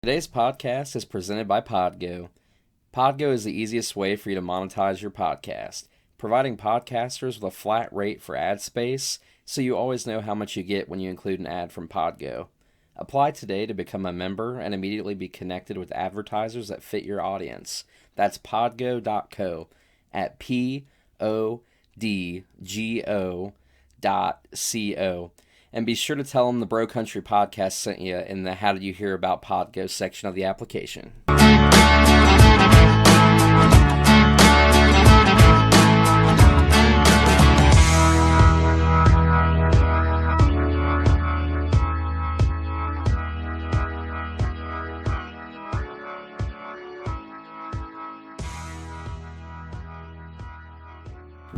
Today's podcast is presented by Podgo. Podgo is the easiest way for you to monetize your podcast, providing podcasters with a flat rate for ad space so you always know how much you get when you include an ad from Podgo. Apply today to become a member and immediately be connected with advertisers that fit your audience. That's podgo.co at podgo.co. And be sure to tell them the Bro Country Podcast sent you in the How Did You Hear About Podgo section of the application.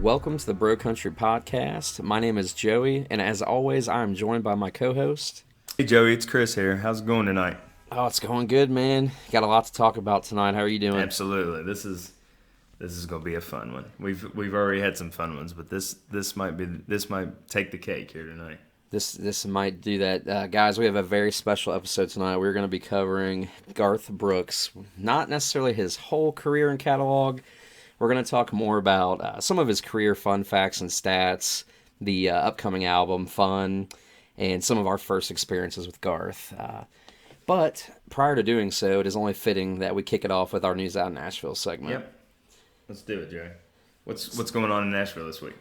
Welcome to the Bro Country Podcast. My name is Joey, and as always, I am joined by my co-host. Hey Joey, it's Chris here. How's it going tonight? Oh, it's going good, man. Got a lot to talk about tonight. How are you doing? Absolutely. This is going to be a fun one. We've already had some fun ones, but this might take the cake here tonight. This might do that. Guys, we have a very special episode tonight. We're going to be covering Garth Brooks. Not necessarily his whole career and catalog. We're going to talk more about some of his career fun facts and stats, the upcoming album, Fun, and some of our first experiences with Garth. But prior to doing so, it is only fitting that we kick it off with our News Out in Nashville segment. Yep. Let's do it, Joey. What's going on in Nashville this week?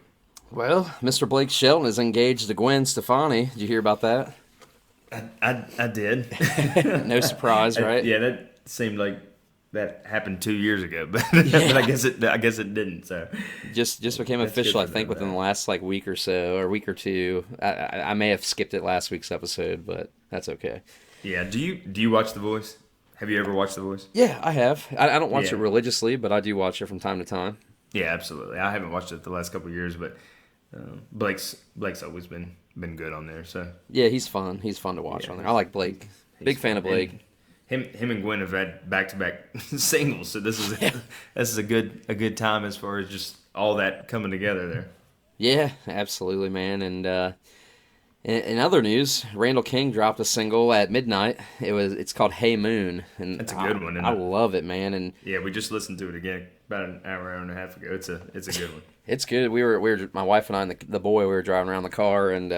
Well, Mr. Blake Shelton is engaged to Gwen Stefani. Did you hear about that? I did. No surprise, right? Yeah, that seemed like that happened 2 years ago, but, but I guess it didn't. So just became official, I think, within the last week or so, or week or two. I may have skipped it last week's episode, but that's okay. Yeah. Do you watch The Voice? Have you ever watched The Voice? Yeah, I have. I don't watch it religiously, but I do watch it from time to time. Yeah, absolutely. I haven't watched it the last couple of years, but Blake's always been good on there. So yeah, he's fun. He's fun to watch on there. I like Blake. Big fan of Blake. Him and Gwen have had back-to-back singles, so this is a good time as far as just all that coming together there. Yeah, absolutely, man. And in other news, Randall King dropped a single at midnight. It's called "Hey Moon," and that's a good one. I love it, man. And yeah, we just listened to it again about an hour and a half ago. It's a good one. It's good. We were my wife and I and the boy. We were driving around the car, and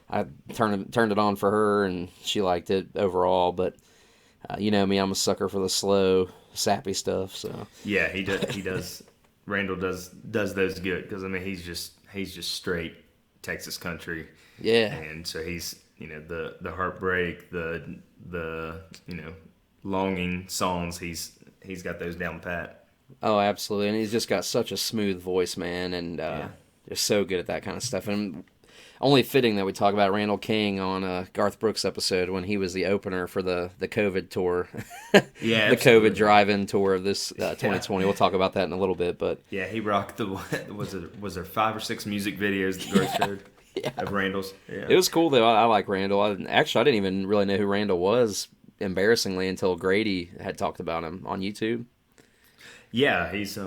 I turned it on for her, and she liked it overall, but. You know me, I'm a sucker for the slow, sappy stuff. So yeah, he does. Randall does those good because I mean he's just straight Texas country. Yeah, and so he's the heartbreak, the longing songs. He's got those down pat. Oh, absolutely, and he's just got such a smooth voice, man, and just so good at that kind of stuff. And only fitting that we talk about Randall King on a Garth Brooks episode when he was the opener for the COVID tour. Yeah, the COVID drive-in tour of this 2020. We'll talk about that in a little bit, but yeah, he rocked was there 5 or 6 music videos that Garth showed of Randall's? Yeah. It was cool though. I like Randall. I didn't even really know who Randall was, embarrassingly, until Grady had talked about him on YouTube. Yeah, he's.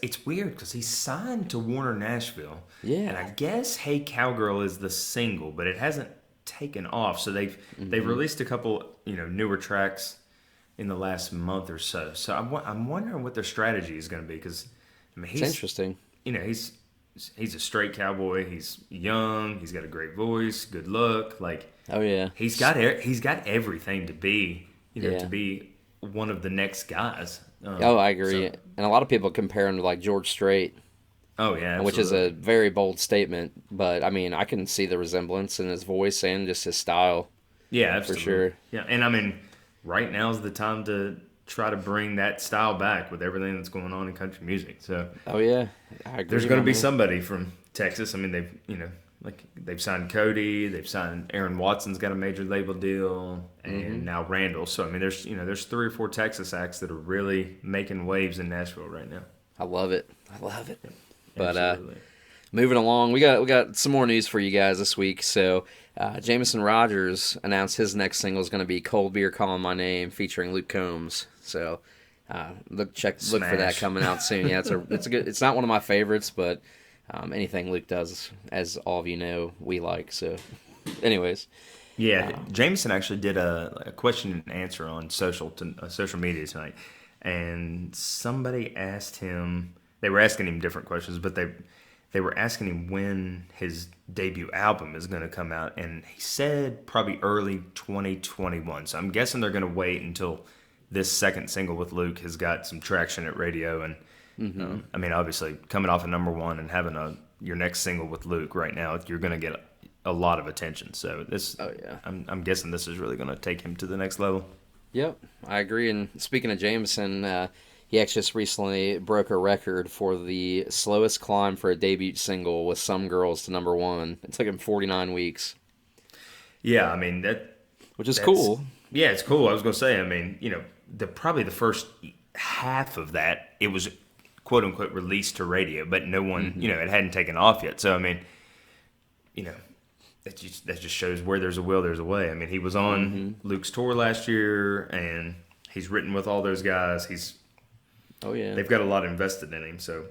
It's weird because he's signed to Warner Nashville. Yeah, and I guess "Hey Cowgirl" is the single, but it hasn't taken off. So they've released a couple newer tracks in the last month or so. So I'm wondering what their strategy is going to be because he's it's interesting. He's a straight cowboy. He's young. He's got a great voice, good look. Oh yeah, he's got everything to be to be one of the next guys. I agree. And a lot of people compare him to George Strait. Oh, yeah, absolutely. Which is a very bold statement, but I mean, I can see the resemblance in his voice and just his style. Yeah, absolutely. For sure. Yeah, and I mean, right now is the time to try to bring that style back with everything that's going on in country music. So, oh yeah, I agree. There's going to be somebody from Texas. I mean, they've signed Cody, they've signed Aaron Watson's got a major label deal, and now Randall. So I mean, there's 3 or 4 Texas acts that are really making waves in Nashville right now. I love it. But moving along, we got some more news for you guys this week. So Jameson Rogers announced his next single is going to be "Cold Beer Calling My Name" featuring Luke Combs. So look for that coming out soon. Yeah, it's a good. It's not one of my favorites, but anything Luke does, as all of you know, we like. So, anyways, Yeah, Jameson actually did a question and answer on social media tonight, and somebody asked him. They were asking him different questions, but they were asking him when his debut album is going to come out, and he said probably early 2021. So I'm guessing they're going to wait until this second single with Luke has got some traction at radio, and I mean, obviously coming off a number one and having your next single with Luke right now, you're going to get a lot of attention. So this, Oh yeah. I'm guessing this is really going to take him to the next level. Yep, I agree. And speaking of Jameson, he actually just recently broke a record for the slowest climb for a debut single with Some Girls to number one. It took him 49 weeks, Yeah, I mean which is that's cool. yeah, it's cool. I was going to say, I mean, probably the first half of that it was quote unquote released to radio, but no one, it hadn't taken off yet. So I mean, you know, that just shows where there's a will, there's a way. I mean, he was on Luke's tour last year, and he's written with all those guys. Oh yeah, They've got a lot invested in him. So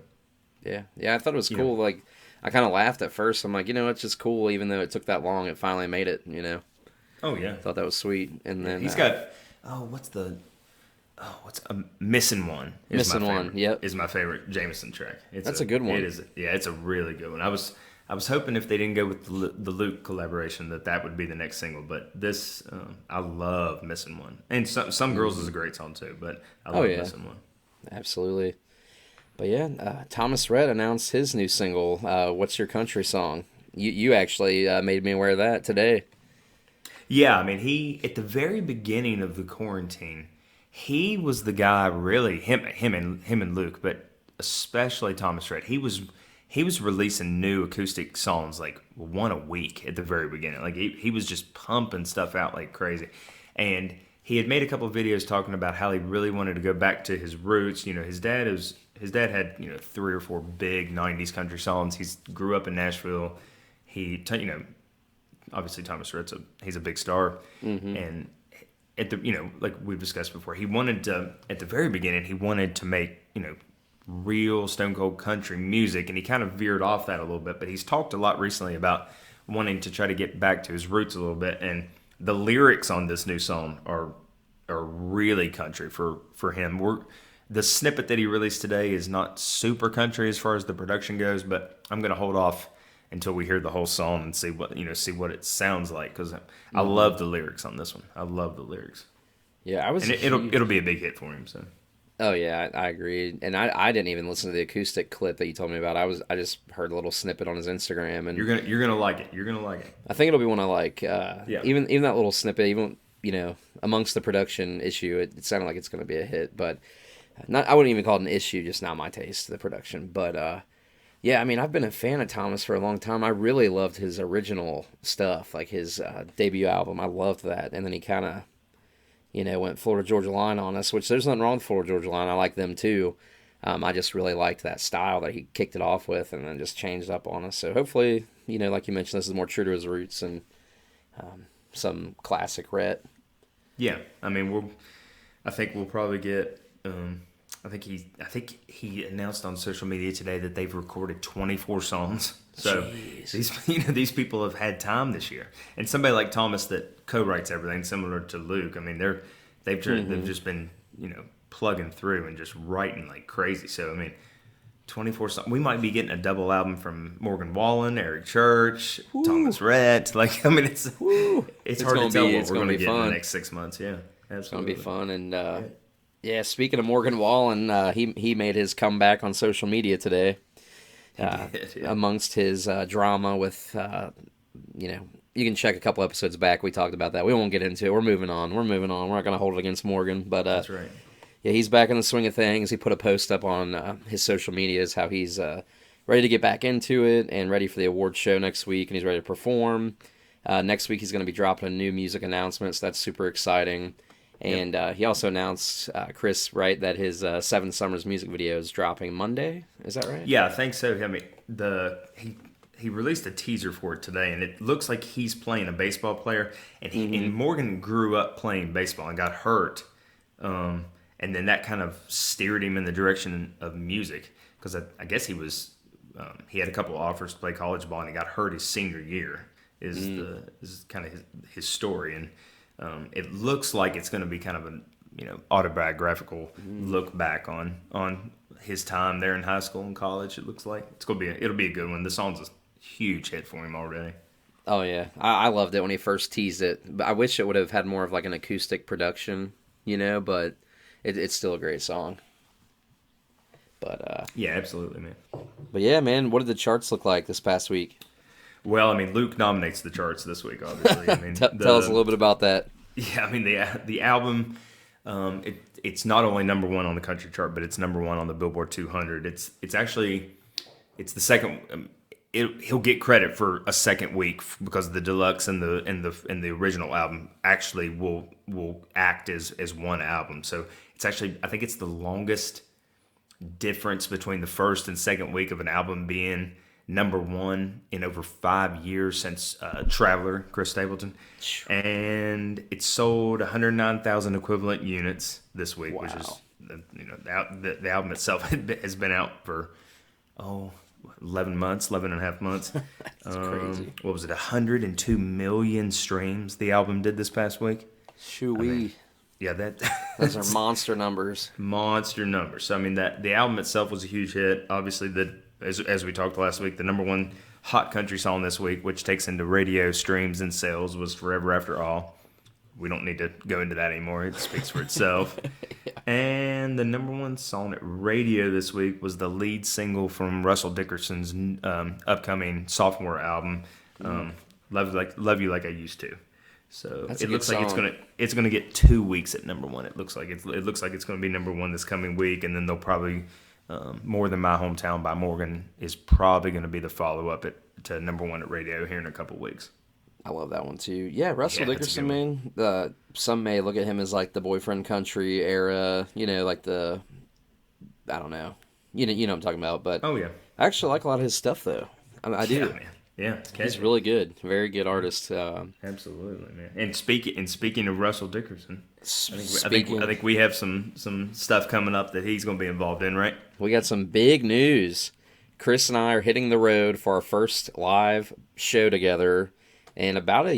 yeah. I thought it was cool. Like, I kind of laughed at first. I'm like, it's just cool, even though it took that long. It finally made it. oh yeah, I thought that was sweet. And then he's got what's Missing One is Missing my One, favorite, yep. is my favorite Jameson track. That's a good one. It is, yeah, it's a really good one. I was hoping if they didn't go with the Luke collaboration that would be the next single, but this I love Missing One, and some Girls is a great song too, but I love Missing One. Absolutely. But yeah, Thomas Rhett announced his new single, "What's Your Country Song." You actually made me aware of that today. Yeah, I mean, he at the very beginning of the quarantine, he was the guy really him and Luke, but especially Thomas Rhett. He was releasing new acoustic songs like one a week at the very beginning. Like he was just pumping stuff out like crazy, and he had made a couple of videos talking about how he really wanted to go back to his roots. His dad had 3 or 4 big '90s country songs. He grew up in Nashville. Obviously Thomas Rhett's he's a big star, and at the like we've discussed before, he wanted to at the very beginning he wanted to make real stone cold country music, and he kind of veered off that a little bit. But he's talked a lot recently about wanting to try to get back to his roots a little bit, and the lyrics on this new song are really country for him. The snippet that he released today is not super country as far as the production goes, but I'm gonna hold off until we hear the whole song and see what it sounds like, because I love the lyrics on this one. I love the lyrics. Yeah, it'll be a big hit for him. So. Oh yeah, I agree. And I didn't even listen to the acoustic clip that you told me about. I just heard a little snippet on his Instagram, and you're gonna like it. You're gonna like it. I think it'll be one I like. Yeah. Even that little snippet, even amongst the production issue, it sounded like it's going to be a hit. But I wouldn't even call it an issue. Just not my taste, the production. But yeah, I mean, I've been a fan of Thomas for a long time. I really loved his original stuff, like his debut album. I loved that, and then he kind of went Florida Georgia Line on us, which there's nothing wrong with Florida Georgia Line. I like them too. I just really liked that style that he kicked it off with and then just changed up on us. So hopefully, like you mentioned, this is more true to his roots and some classic Rhett. Yeah, I mean, I think we'll probably get. I think he announced on social media today that they've recorded 24 songs. So these people have had time this year, and somebody like Thomas that co-writes everything, similar to Luke. I mean, they've just been plugging through and just writing like crazy. So I mean, 24 songs. We might be getting a double album from Morgan Wallen, Eric Church, Thomas Rhett. Like I mean, it's hard to tell what we're going to get in the next 6 months. Yeah, absolutely. It's going to be fun. And yeah, speaking of Morgan Wallen, he made his comeback on social media today. Amongst his drama with, you can check a couple episodes back. We talked about that. We won't get into it. We're moving on. We're not going to hold it against Morgan. But that's right. Yeah, he's back in the swing of things. He put a post up on his social medias how he's ready to get back into it and ready for the awards show next week, and he's ready to perform. Next week he's going to be dropping a new music announcement, so that's super exciting. And he also announced, Chris, right, that his Seven Summers music video is dropping Monday. Is that right? Yeah, I think so. I mean, he released a teaser for it today, and it looks like he's playing a baseball player. And and Morgan grew up playing baseball and got hurt, and then that kind of steered him in the direction of music, because I guess he had a couple offers to play college ball, and he got hurt his senior year. is kind of his story, and it looks like it's going to be kind of a autobiographical look back on his time there in high school and college. It looks like it'll be a good one. The song's a huge hit for him already. Oh yeah, I loved it when he first teased it. But I wish it would have had more of like an acoustic production, but it's still a great song. But yeah, absolutely, man. But yeah, man, what did the charts look like this past week? Well, I mean, Luke dominates the charts this week, obviously. I mean, Tell us a little bit about that. Yeah, I mean the album, it's not only number one on the country chart, but it's number one on the Billboard 200. It's the second. He'll get credit for a second week because the deluxe and the original album actually will act as one album. So it's actually, I think it's the longest difference between the first and second week of an album being number one in over 5 years since Traveler, Chris Stapleton. And it sold 109,000 equivalent units this week, which is, the album itself has been out for, 11 and a half months. That's crazy. What was it, 102 million streams the album did this past week? Shoo-wee. Yeah, those are monster numbers. Monster numbers. So, I mean, the album itself was a huge hit. Obviously, as we talked last week, the number one hot country song this week, which takes into radio streams and sales, was Forever After All. We don't need to go into that anymore. It speaks for itself. Yeah. And the number one song at radio this week was the lead single from Russell Dickerson's upcoming sophomore album, "Love You Like I Used To." So it looks like it's gonna get 2 weeks at number one. It looks like it's gonna be number one this coming week, and then they'll probably More Than My Hometown by Morgan is probably gonna be the follow up to number one at radio here in a couple weeks. I love that one too. Yeah, Russell Dickerson, man. Some may look at him as like the boyfriend country era, like the, I don't know, you know what I'm talking about. But oh yeah, I actually like a lot of his stuff though. I do. Yeah, man. Yeah, he's really good. Very good artist. Absolutely, man. And speaking of Russell Dickerson, I think we have some stuff coming up that he's going to be involved in, right? We got some big news. Chris and I are hitting the road for our first live show together. And about a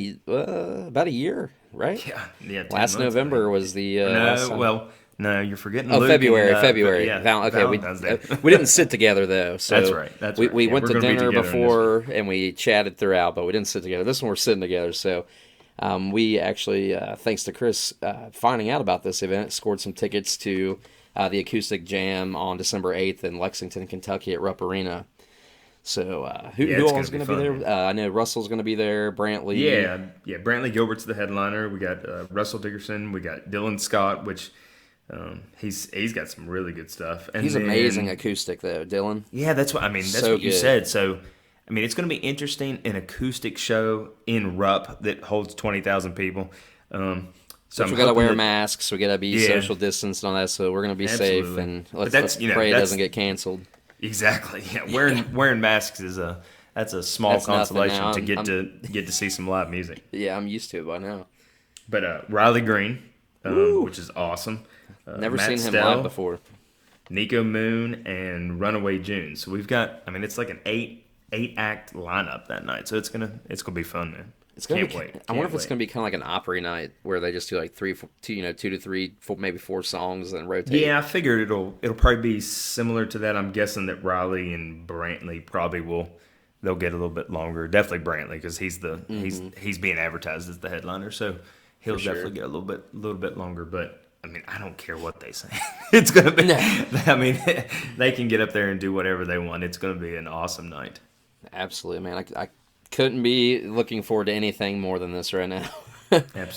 year, right? Yeah. Last November was the last time. No, you're forgetting. Oh, Luke February. Yeah, Valentine's Day. We didn't sit together though. So that's right. We went to dinner before and we chatted throughout, but we didn't sit together. This one we're sitting together. So we actually, thanks to Chris finding out about this event, scored some tickets to the Acoustic Jam on December 8th in Lexington, Kentucky at Rupp Arena. So who all is going to be there? I know Russell's going to be there. Brantley. Yeah. Brantley Gilbert's the headliner. We got Russell Dickerson. We got Dylan Scott, which he's got some really good stuff. And he's amazing acoustic though, Dylan. Yeah, that's what I mean. That's so what you said. So I mean, it's going to be interesting. An acoustic show in Rupp that holds 20,000 people. So we got to wear masks. We got to be social distanced and all that. So we're going to be safe and let's pray it doesn't get canceled. Exactly. Yeah, wearing masks is that's a small consolation to get to see some live music. Yeah, I'm used to it by now. But Riley Green, which is awesome. Never Matt seen him Stell, live before. Nico Moon and Runaway June. So we've got. I mean, it's like an eight act lineup that night. So it's gonna be fun, man. Can't wait. I wonder if it's gonna be kind of like an Opry night where they just do like two to three, maybe four songs and rotate. Yeah, I figured it'll probably be similar to that. I'm guessing that Riley and Brantley probably they'll get a little bit longer. Definitely Brantley because he's he's being advertised as the headliner, so he'll definitely get a little bit longer. But I mean, I don't care what they say. It's gonna be. I mean, they can get up there and do whatever they want. It's gonna be an awesome night. Absolutely, man. I couldn't be looking forward to anything more than this right now.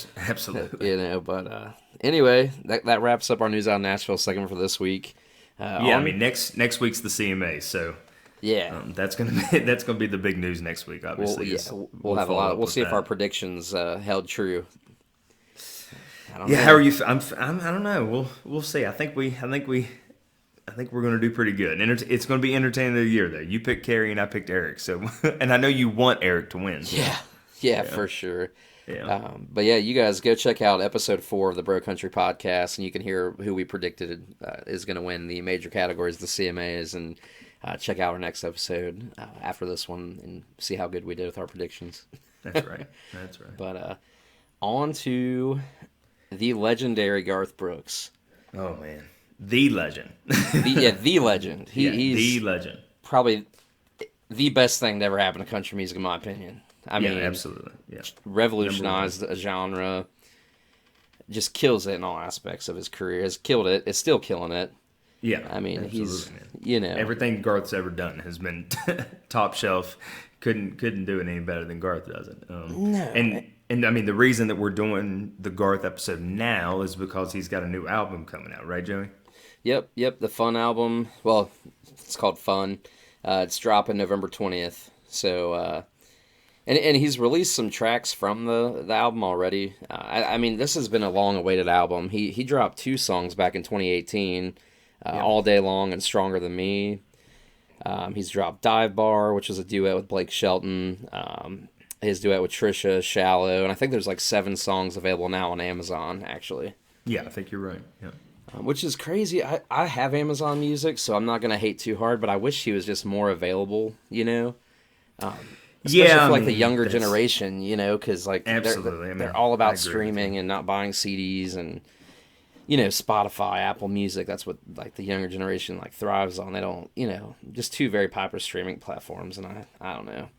Absolutely. But anyway, that wraps up our News Out of Nashville segment for this week. I mean, next week's the CMA, so yeah, that's gonna be the big news next week. Obviously, we'll have a lot. We'll see if our predictions held true. How are you? I don't know. We'll see. I think we're going to do pretty good. It's going to be entertaining of the year, though. You picked Carrie and I picked Eric. So, and I know you want Eric to win. So. Yeah, for sure. Yeah. But yeah, you guys go check out episode 4 of the Bro Country podcast, and you can hear who we predicted is going to win the major categories, the CMAs, and check out our next episode after this one and see how good we did with our predictions. That's right. That's right. But on to the legendary Garth Brooks. Oh man, the legend. The legend. He's the legend. probably the best thing to ever happen to country music, in my opinion. I mean, absolutely. Yeah, revolutionized a genre. Just kills it in all aspects of his career. Has killed it. Is still killing it. Yeah, I mean, he's man. Everything Garth's ever done has been top shelf. Couldn't do it any better than Garth does it. No. And I mean, the reason that we're doing the Garth episode now is because he's got a new album coming out, right, Joey? Yep. The Fun album. Well, it's called Fun. It's dropping November 20th. So, and he's released some tracks from the album already. I mean, this has been a long-awaited album. He dropped 2 songs back in 2018, All Day Long and Stronger Than Me. He's dropped Dive Bar, which was a duet with Blake Shelton. His duet with Trisha, Shallow, and I think there's like 7 songs available now on Amazon, actually. Yeah, I think you're right. Yeah. Which is crazy. I have Amazon Music, so I'm not going to hate too hard, but I wish he was just more available, Especially for like the younger generation, because like absolutely. they're all about streaming and not buying CDs and, Spotify, Apple Music. That's what like the younger generation like thrives on. They don't, just 2 very popular streaming platforms, and I don't know.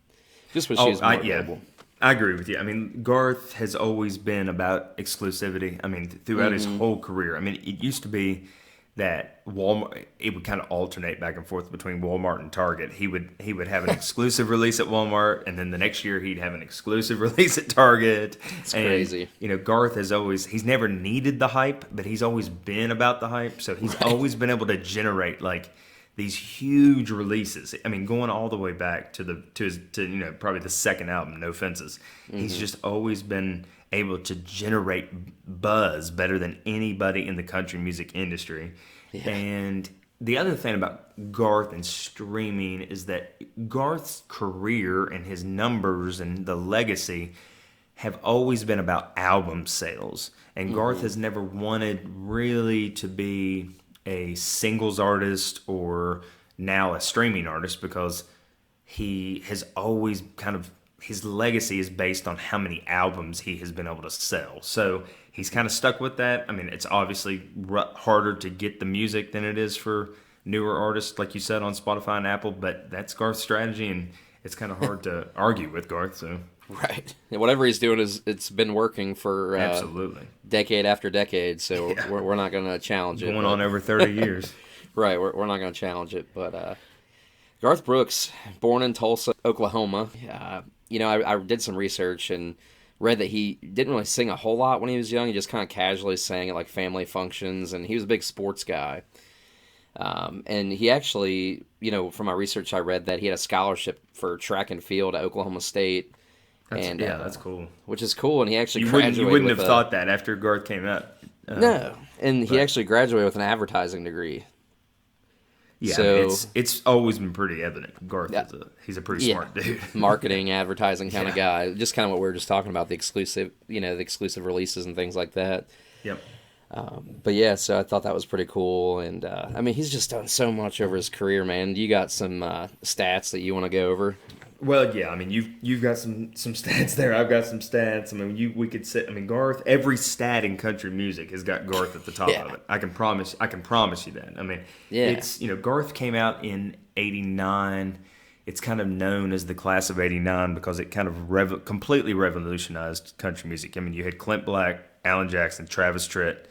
Just wish he was more available. I agree with you. I mean, Garth has always been about exclusivity. I mean, throughout his whole career. I mean, it used to be that Walmart, it would kind of alternate back and forth between Walmart and Target. He would have an exclusive release at Walmart, and then the next year he'd have an exclusive release at Target. It's crazy. Garth he's never needed the hype, but he's always been about the hype. So he's always been able to generate like these huge releases. I mean, going all the way back to his probably the second album, No Fences. He's just always been able to generate buzz better than anybody in the country music industry. Yeah. And the other thing about Garth and streaming is that Garth's career and his numbers and the legacy have always been about album sales. And Garth has never wanted really to be a singles artist or now a streaming artist, because he has always his legacy is based on how many albums he has been able to sell. So he's kind of stuck with that. I mean, it's obviously harder to get the music than it is for newer artists, like you said, on Spotify and Apple, but that's Garth's strategy, and it's kind of hard to argue with Garth. So right, and whatever he's doing it's been working for absolutely decade after decade. So we're not going to challenge it. Going on over 30 years. Right, we're not going to challenge it. But Garth Brooks, born in Tulsa, Oklahoma. I did some research and read that he didn't really sing a whole lot when he was young. He just kind of casually sang at like family functions, and he was a big sports guy. And he actually, from my research, I read that he had a scholarship for track and field at Oklahoma State. That's cool. Which is cool, and he actually graduated. You wouldn't have thought that after Garth came out. No, and he actually graduated with an advertising degree. Yeah, so, it's always been pretty evident. Garth he's a pretty smart dude. Marketing, advertising kind of guy. Just kind of what we were just talking about, the exclusive releases and things like that. Yep. But so I thought that was pretty cool, and I mean, he's just done so much over his career, man. You got some stats that you want to go over? Well, yeah. I mean, you've got some stats there. I've got some stats. I mean, we could sit. I mean, Garth. Every stat in country music has got Garth at the top of it. I can promise you that. I mean, it's Garth came out in '89. It's kind of known as the class of '89 because it kind of completely revolutionized country music. I mean, you had Clint Black, Alan Jackson, Travis Tritt,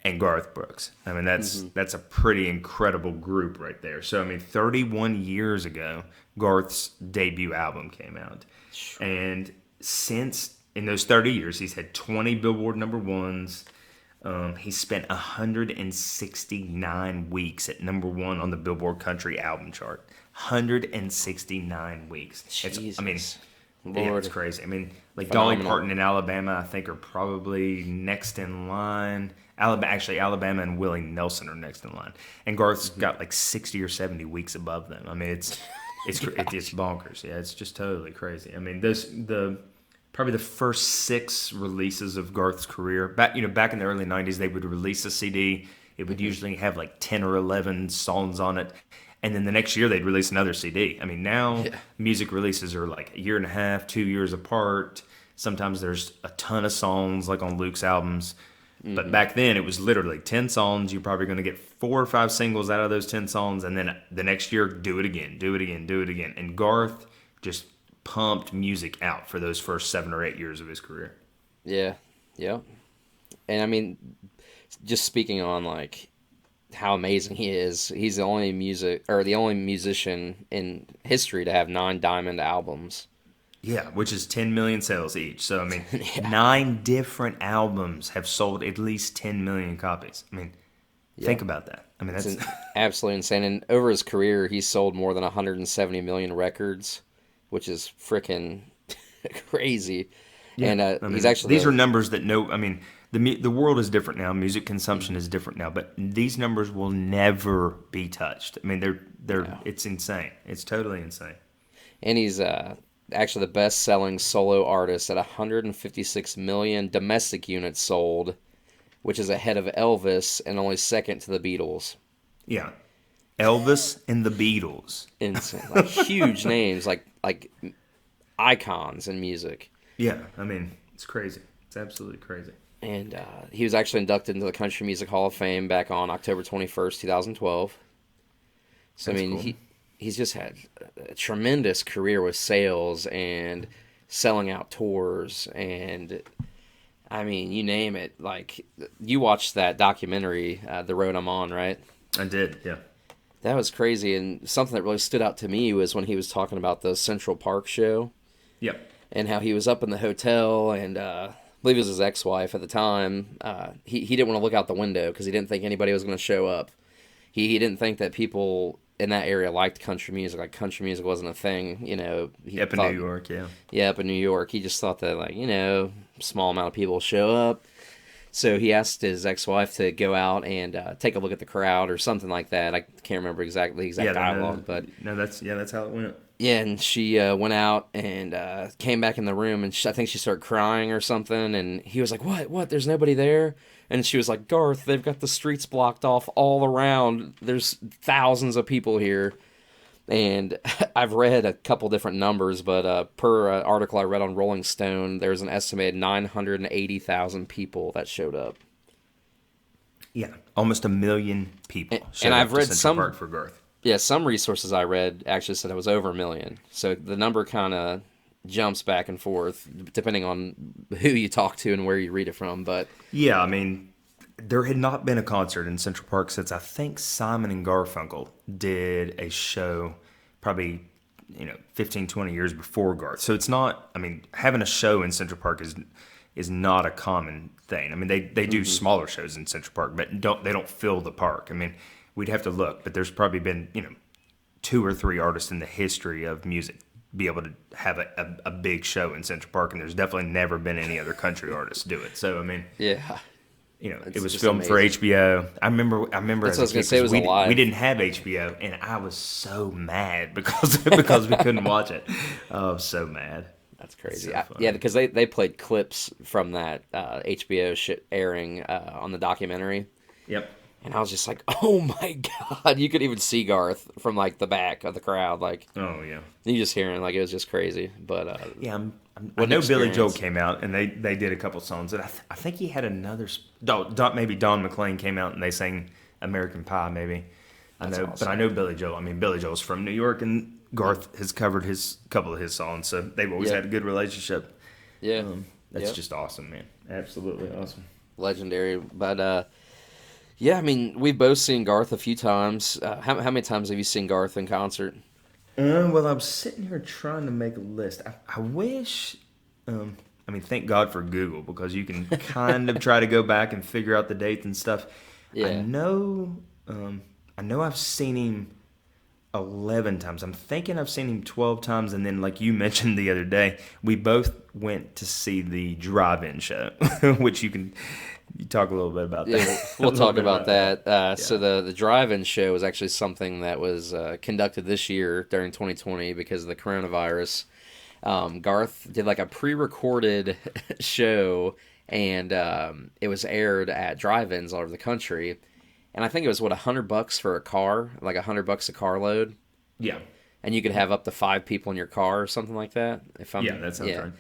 and Garth Brooks. I mean, that's a pretty incredible group right there. So, I mean, 31 years ago, Garth's debut album came out. And since, in those 30 years, he's had 20 Billboard number ones. He spent 169 weeks at number 1 on the Billboard Country Album Chart. 169 weeks. Jesus. It's crazy. I mean, like Dolly Parton and Alabama, I think, are probably next in line. Alabama and Willie Nelson are next in line, and Garth's got like 60 or 70 weeks above them. I mean, it's bonkers. Yeah, it's just totally crazy. I mean, probably the first 6 releases of Garth's career back in the early '90s, they would release a CD. It would usually have like 10 or 11 songs on it. and then the next year they'd release another CD. I mean, now Yeah. music releases are like a year and a half, 2 years apart. Sometimes there's a ton of songs, like on Luke's albums. But back then, it was literally 10 songs. You're probably going to get 4 or 5 singles out of those 10 songs. And then the next year, do it again, do it again, do it again. And Garth just pumped music out for those first 7 or 8 years of his career. Yeah. Yeah. And I mean, just speaking on like how amazing he is, he's the only musician in history to have 9 diamond albums. Yeah, which is 10 million sales each. So, I mean, Yeah. 9 different albums have sold at least 10 million copies. I mean, think Yeah. about that. I mean, It's that's absolutely insane. And over his career, he's sold more than 170 million records, which is freaking crazy. yeah. And I he's mean, actually these are numbers that I mean, the world is different now. Music consumption is different now, but these numbers will never be touched. I mean, it's insane. It's totally insane. and he's actually the best-selling solo artist at 156 million domestic units sold, which is ahead of Elvis and only second to the Beatles. Yeah. Elvis and the Beatles. Insane, like huge names, like icons in music. Yeah, I mean, it's crazy. It's absolutely crazy. And he was actually inducted into the Country Music Hall of Fame back on October 21st, 2012. So, That's I mean, cool. he's just had a tremendous career with sales and selling out tours. And, I mean, you name it. Like, you watched that documentary, The Road I'm On, right? I did, yeah. That was crazy. And something that really stood out to me was when he was talking about the Central Park show Yep. and how he was up in the hotel and I believe it was his ex-wife at the time. He didn't want to look out the window because he didn't think anybody was going to show up. He didn't think that people in that area liked country music. Like country music wasn't a thing, you know. He Up in thought, New York, yeah. Yeah, up in New York. He just thought that, like, you know, small amount of people show up. So he asked his ex-wife to go out and take a look at the crowd or something like that. I can't remember exactly the exact dialogue, but that's how it went. yeah, and she went out and came back in the room, and I think she started crying or something, and he was like, What? There's nobody there? And she was like, Garth, they've got the streets blocked off all around. There's thousands of people here. And I've read a couple different numbers, but per article I read on Rolling Stone, there's an estimated 980,000 people that showed up. Yeah, almost 1 million people. And I've to read Central some Park for Garth. Yeah, some resources I read actually said it was over 1 million. So the number kind of jumps back and forth depending on who you talk to and where you read it from. But Yeah, I mean, there had not been a concert in Central Park since I think Simon and Garfunkel did a show probably 15, 20 years before Garth. So it's not, I mean, having a show in Central Park is not a common thing. I mean, they do smaller shows in Central Park, but they don't fill the park. I mean, we'd have to look, but there's probably been 2 or 3 artists in the history of music be able to have a big show in Central Park, and there's definitely never been any other country artists do it. So I mean, yeah, it was just filmed for amazing. HBO. I remember That's what as I was a gonna kid, say, it was 'cause alive. we didn't have HBO, and I was so mad because we couldn't watch it. Oh, I was so mad. that's crazy. So funny. Yeah, because they played clips from that HBO shit airing on the documentary. Yep. And I was just like, oh my God. You could even see Garth from like the back of the crowd. Like, Oh yeah. you just hearing like it was just crazy. But Yeah, I What know an Billy Joel experience. came out and they did a couple songs, and I think he had another. Maybe Don McLean came out and they sang American Pie. Maybe That's but awesome. I know Billy Joel. I mean, Billy Joel's from New York, and Garth has covered his couple of his songs, so they've always Yeah. had a good relationship. yeah, That's yeah. just awesome, man. Absolutely awesome. Legendary. But yeah, I mean, we've both seen Garth a few times. How many times have you seen Garth in concert? Well, I'm sitting here trying to make a list. I wish. I mean, thank God for Google, because you can kind of try to go back and figure out the dates and stuff. Yeah. I know. I've seen him 11 times. I'm thinking I've seen him 12 times, and then, like you mentioned the other day, we both went to see the drive-in show, which you talk a little bit about that. Yeah, we'll A little talk bit about that. So Yeah. the drive-in show was actually something that was conducted this year during 2020 because of the coronavirus. Garth did like a pre-recorded show, and it was aired at drive-ins all over the country. and I think it was what $100 for a car, like $100 a car load, Yeah. and you could have up to 5 people in your car or something like that. If I'm Yeah, that sounds right.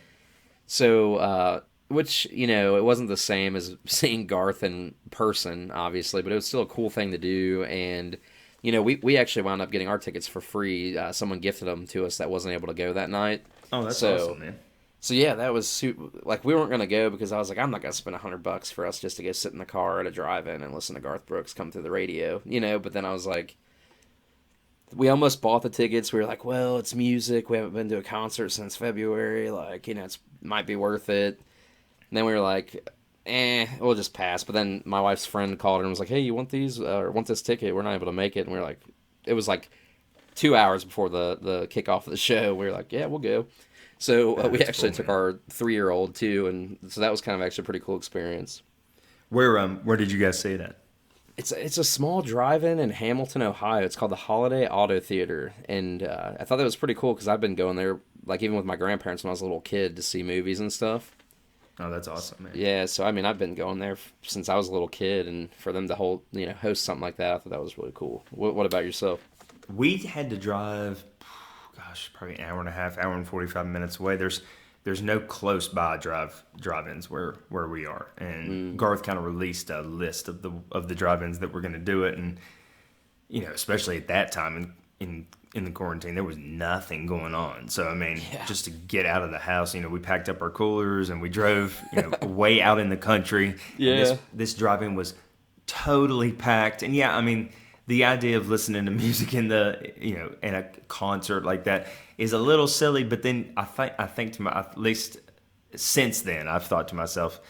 So, which, it wasn't the same as seeing Garth in person, obviously, but it was still a cool thing to do. And, we actually wound up getting our tickets for free. Someone gifted them to us that wasn't able to go that night. Oh, that's So, awesome, man. so yeah, that was like we weren't gonna go because I was like, I'm not gonna spend $100 for us just to go sit in the car at a drive-in and listen to Garth Brooks come through the radio, But then I was like, we almost bought the tickets. We were like, well, it's music. We haven't been to a concert since February. Like, it's might be worth it. And then we were like, we'll just pass. But then my wife's friend called and was like, hey, you want these or want this ticket? We're not able to make it. And we were like, it was like 2 hours before the kickoff of the show. We were like, yeah, we'll go. So we actually took our 3-year-old too, and so that was kind of actually a pretty cool experience. Where did you guys see that? It's a small drive-in in Hamilton, Ohio. It's called the Holiday Auto Theater, and I thought that was pretty cool because I've been going there, like even with my grandparents when I was a little kid to see movies and stuff. Oh, that's awesome, man. Yeah, so I mean I've been going there since I was a little kid, and for them to host something like that, I thought that was really cool. What about yourself? We had to drive, gosh, probably an hour and a half, hour and 45 minutes away. There's no close by drive-ins where we are, and Garth kind of released a list of the drive-ins that were going to do it, and especially at that time in the quarantine, there was nothing going on. So I mean, just to get out of the house, we packed up our coolers and we drove way out in the country. Yeah, this drive-in was totally packed, and I mean, the idea of listening to music in in a concert like that is a little silly. But then I think at least since then, I've thought to myself,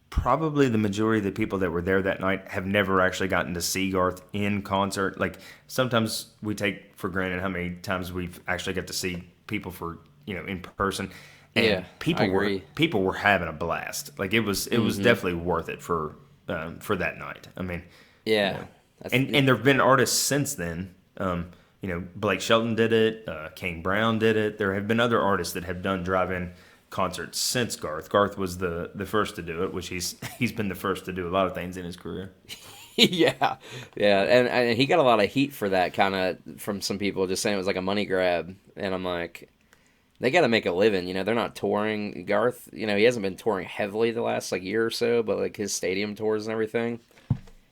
probably the majority of the people that were there that night have never actually gotten to see Garth in concert. Like sometimes we take for granted how many times we've actually got to see people in person. And people were having a blast. Like it was definitely worth it for that night. I mean, yeah. And there have been artists since then. Blake Shelton did it. Kane Brown did it. There have been other artists that have done drive-in concerts since Garth. Garth was the first to do it, which he's been the first to do a lot of things in his career. yeah, and he got a lot of heat for that, kind of from some people, just saying it was like a money grab. And I'm like, they got to make a living. They're not touring. Garth, he hasn't been touring heavily the last year or so, but like his stadium tours and everything.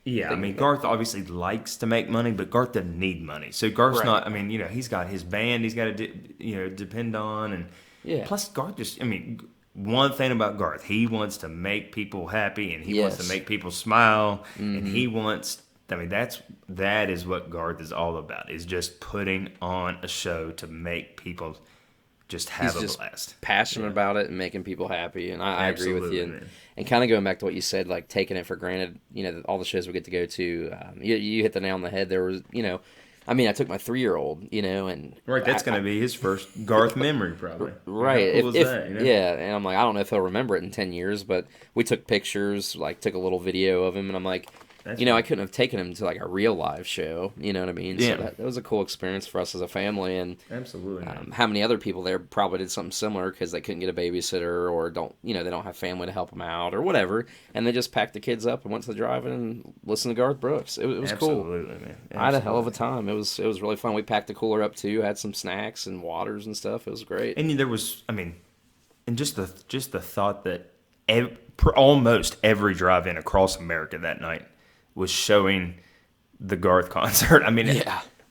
Yeah, I mean, Garth obviously likes to make money, but Garth doesn't need money. So Garth's not, I mean, he's got his band he's got to, depend on. And plus, Garth one thing about Garth, he wants to make people happy and he wants to make people smile. And he wants, that is what Garth is all about, is just putting on a show to make people just have a blast. Passionate about it and making people happy, and I agree with you. And kind of going back to what you said, like taking it for granted, all the shows we get to go to, you hit the nail on the head. There was, I took my 3-year-old, and right, that's going to be his first Garth memory, probably. Right, how cool is that, yeah. And I'm like, I don't know if he'll remember it in 10 years, but we took pictures, took a little video of him, and I'm like, I couldn't have taken him to a real live show. You know what I mean? Yeah. So that was a cool experience for us as a family. And absolutely. How many other people there probably did something similar because they couldn't get a babysitter or they don't have family to help them out or whatever, and they just packed the kids up and went to the drive-in and listened to Garth Brooks. It was cool. Absolutely, man. Absolutely. I had a hell of a time. It was really fun. We packed the cooler up too. Had some snacks and waters and stuff. It was great. And there was, and just the thought that almost every drive-in across America that night was showing the Garth concert.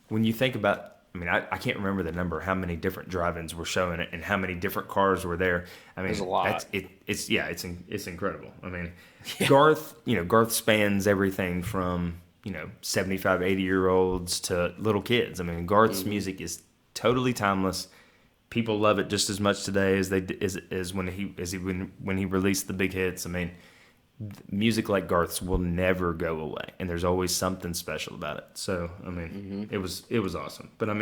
When you think about, I can't remember the number, how many different drive-ins were showing it and how many different cars were there. There's a lot. It's incredible. Garth spans everything from, 75, 80-year-olds to little kids. Garth's music is totally timeless. People love it just as much today as when he released the big hits. Music like Garth's will never go away, and there's always something special about it. So, it was awesome. But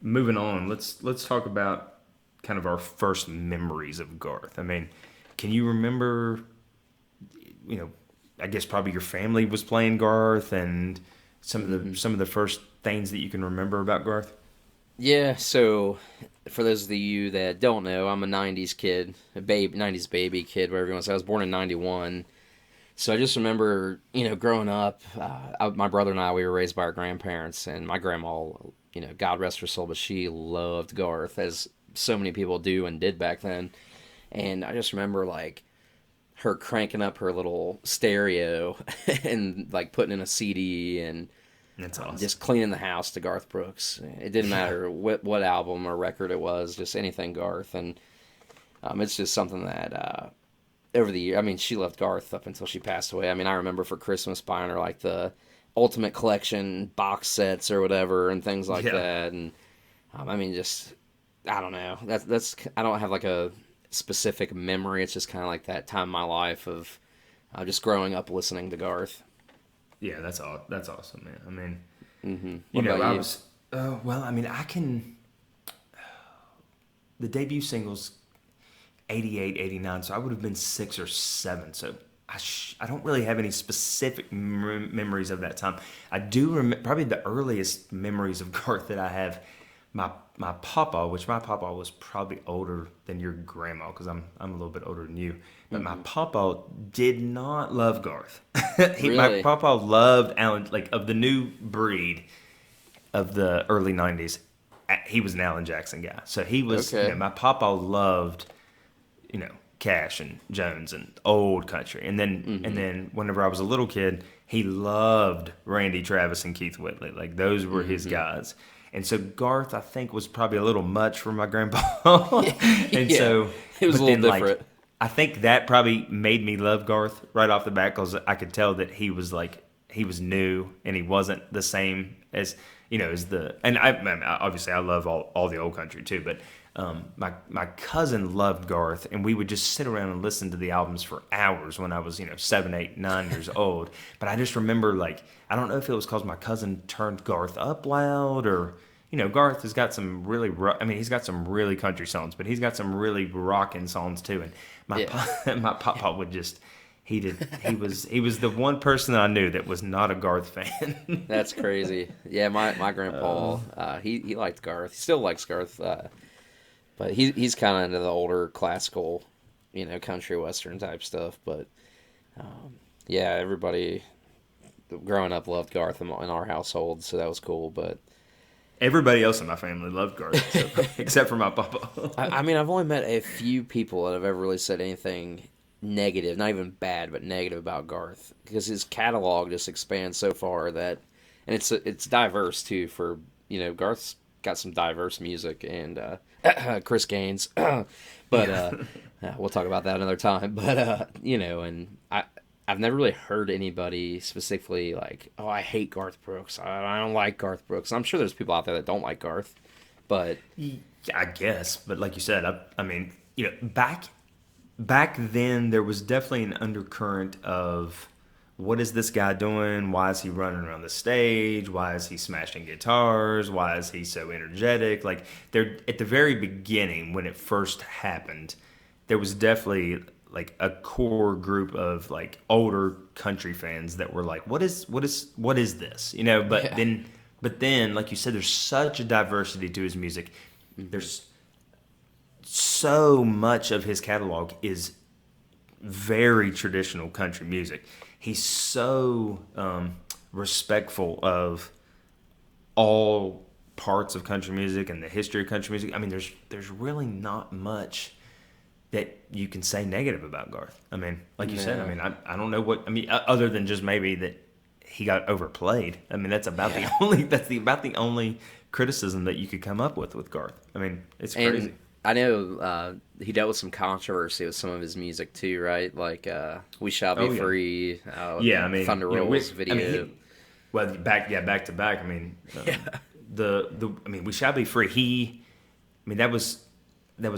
moving on, let's talk about kind of our first memories of Garth. Can you remember? I guess probably your family was playing Garth, and some of the first things that you can remember about Garth. Yeah, so for those of you that don't know, I'm a 90s kid, 90s baby kid, whatever you want to say. I was born in 91. So I just remember, growing up, my brother and I, we were raised by our grandparents, and my grandma, God rest her soul, but she loved Garth, as so many people do and did back then. And I just remember, like, her cranking up her little stereo and, like, putting in a CD and That's awesome. just cleaning the house to Garth Brooks. It didn't Yeah. matter what album or record it was, just anything Garth. And it's just something that over the year, I mean, she loved Garth up until she passed away. I mean, I remember for Christmas buying her like the Ultimate Collection box sets or whatever and things like Yeah. that. And I mean, just I don't know. That's I don't have like a specific memory. It's just kind of like that time in my life of just growing up listening to Garth. Yeah, that's awesome, man. I mean, What about I you? was well, I mean, I can the debut singles 88, 89, so I would have been 6 or 7. So I don't really have any specific memories of that time. I do remember probably the earliest memories of Garth that I have. My papa, which my papa was probably older than your grandma, because I'm a little bit older than you. But my papa did not love Garth. My Really? papa loved Alan, like of the new breed of the early '90s. He was an Alan Jackson guy, so he was. Okay. My papa loved Cash and Jones and old country. And then whenever I was a little kid, he loved Randy Travis and Keith Whitley. Like those were his guys. And so Garth, I think, was probably a little much for my grandpa. And Yeah, so, it was but a little then different. I think that probably made me love Garth right off the bat because I could tell that he was new and he wasn't the same as as the and I mean, obviously I love all the old country too, but my cousin loved Garth, and we would just sit around and listen to the albums for hours when I was 7, 8, 9 years old. But I just remember I don't know if it was because my cousin turned Garth up loud or Garth has got some really I mean he's got some really country songs, but he's got some really rocking songs too. And Yeah. my papa would just he was the one person that I knew that was not a Garth fan. That's crazy. Yeah, my grandpa, he liked Garth. He still likes Garth, but he's kind of into the older classical, country western type stuff. But yeah, everybody growing up loved Garth in our household, so that was cool. But Everybody else in my family loved Garth except for my papa. I mean, I've only met a few people that have ever really said anything negative, not even bad, but negative about Garth, because his catalog just expands so far that, and it's diverse too. For Garth's got some diverse music, and Chris Gaines, but we'll talk about that another time. But and I've never really heard anybody specifically like, oh, I hate Garth Brooks. I don't like Garth Brooks. I'm sure there's people out there that don't like Garth, but Yeah, I guess, but like you said, I mean, back then there was definitely an undercurrent of what is this guy doing? Why is he running around the stage? Why is he smashing guitars? Why is he so energetic? Like there at the very beginning when it first happened, there was definitely like a core group of like older country fans that were like, what is this? But yeah, then like you said, there's such a diversity to his music. There's so much of his catalog is very traditional country music. He's so respectful of all parts of country music and the history of country music. I mean, there's really not much that you can say negative about Garth. I mean, like you said, I no, mean, I don't know what I mean other than just maybe that he got overplayed. I mean, that's about yeah. about the only criticism that you could come up with Garth. I mean, it's crazy. And I know he dealt with some controversy with some of his music too, right? Like "We Shall Be Oh yeah. Free," Yeah, I mean, Thunder Rolls video. Well, back to back. I mean, Yeah, I mean, we shall be free. I mean, that was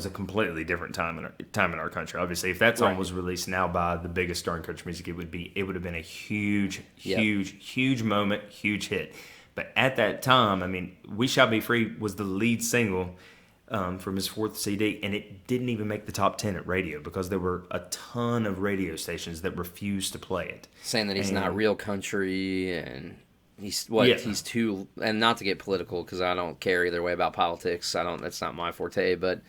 a completely different time in our country. Obviously, if that song right. was released now by the biggest star in country music, it would have been a huge, Yep. huge moment, huge hit. But at that time, I mean, "We Shall Be Free" was the lead single from his fourth CD, and it didn't even make the top 10 at radio because there were a ton of radio stations that refused to play it. Saying that he's not And real country and yeah, he's too, and not to get political because I don't care either way about politics. I don't. That's not my forte. But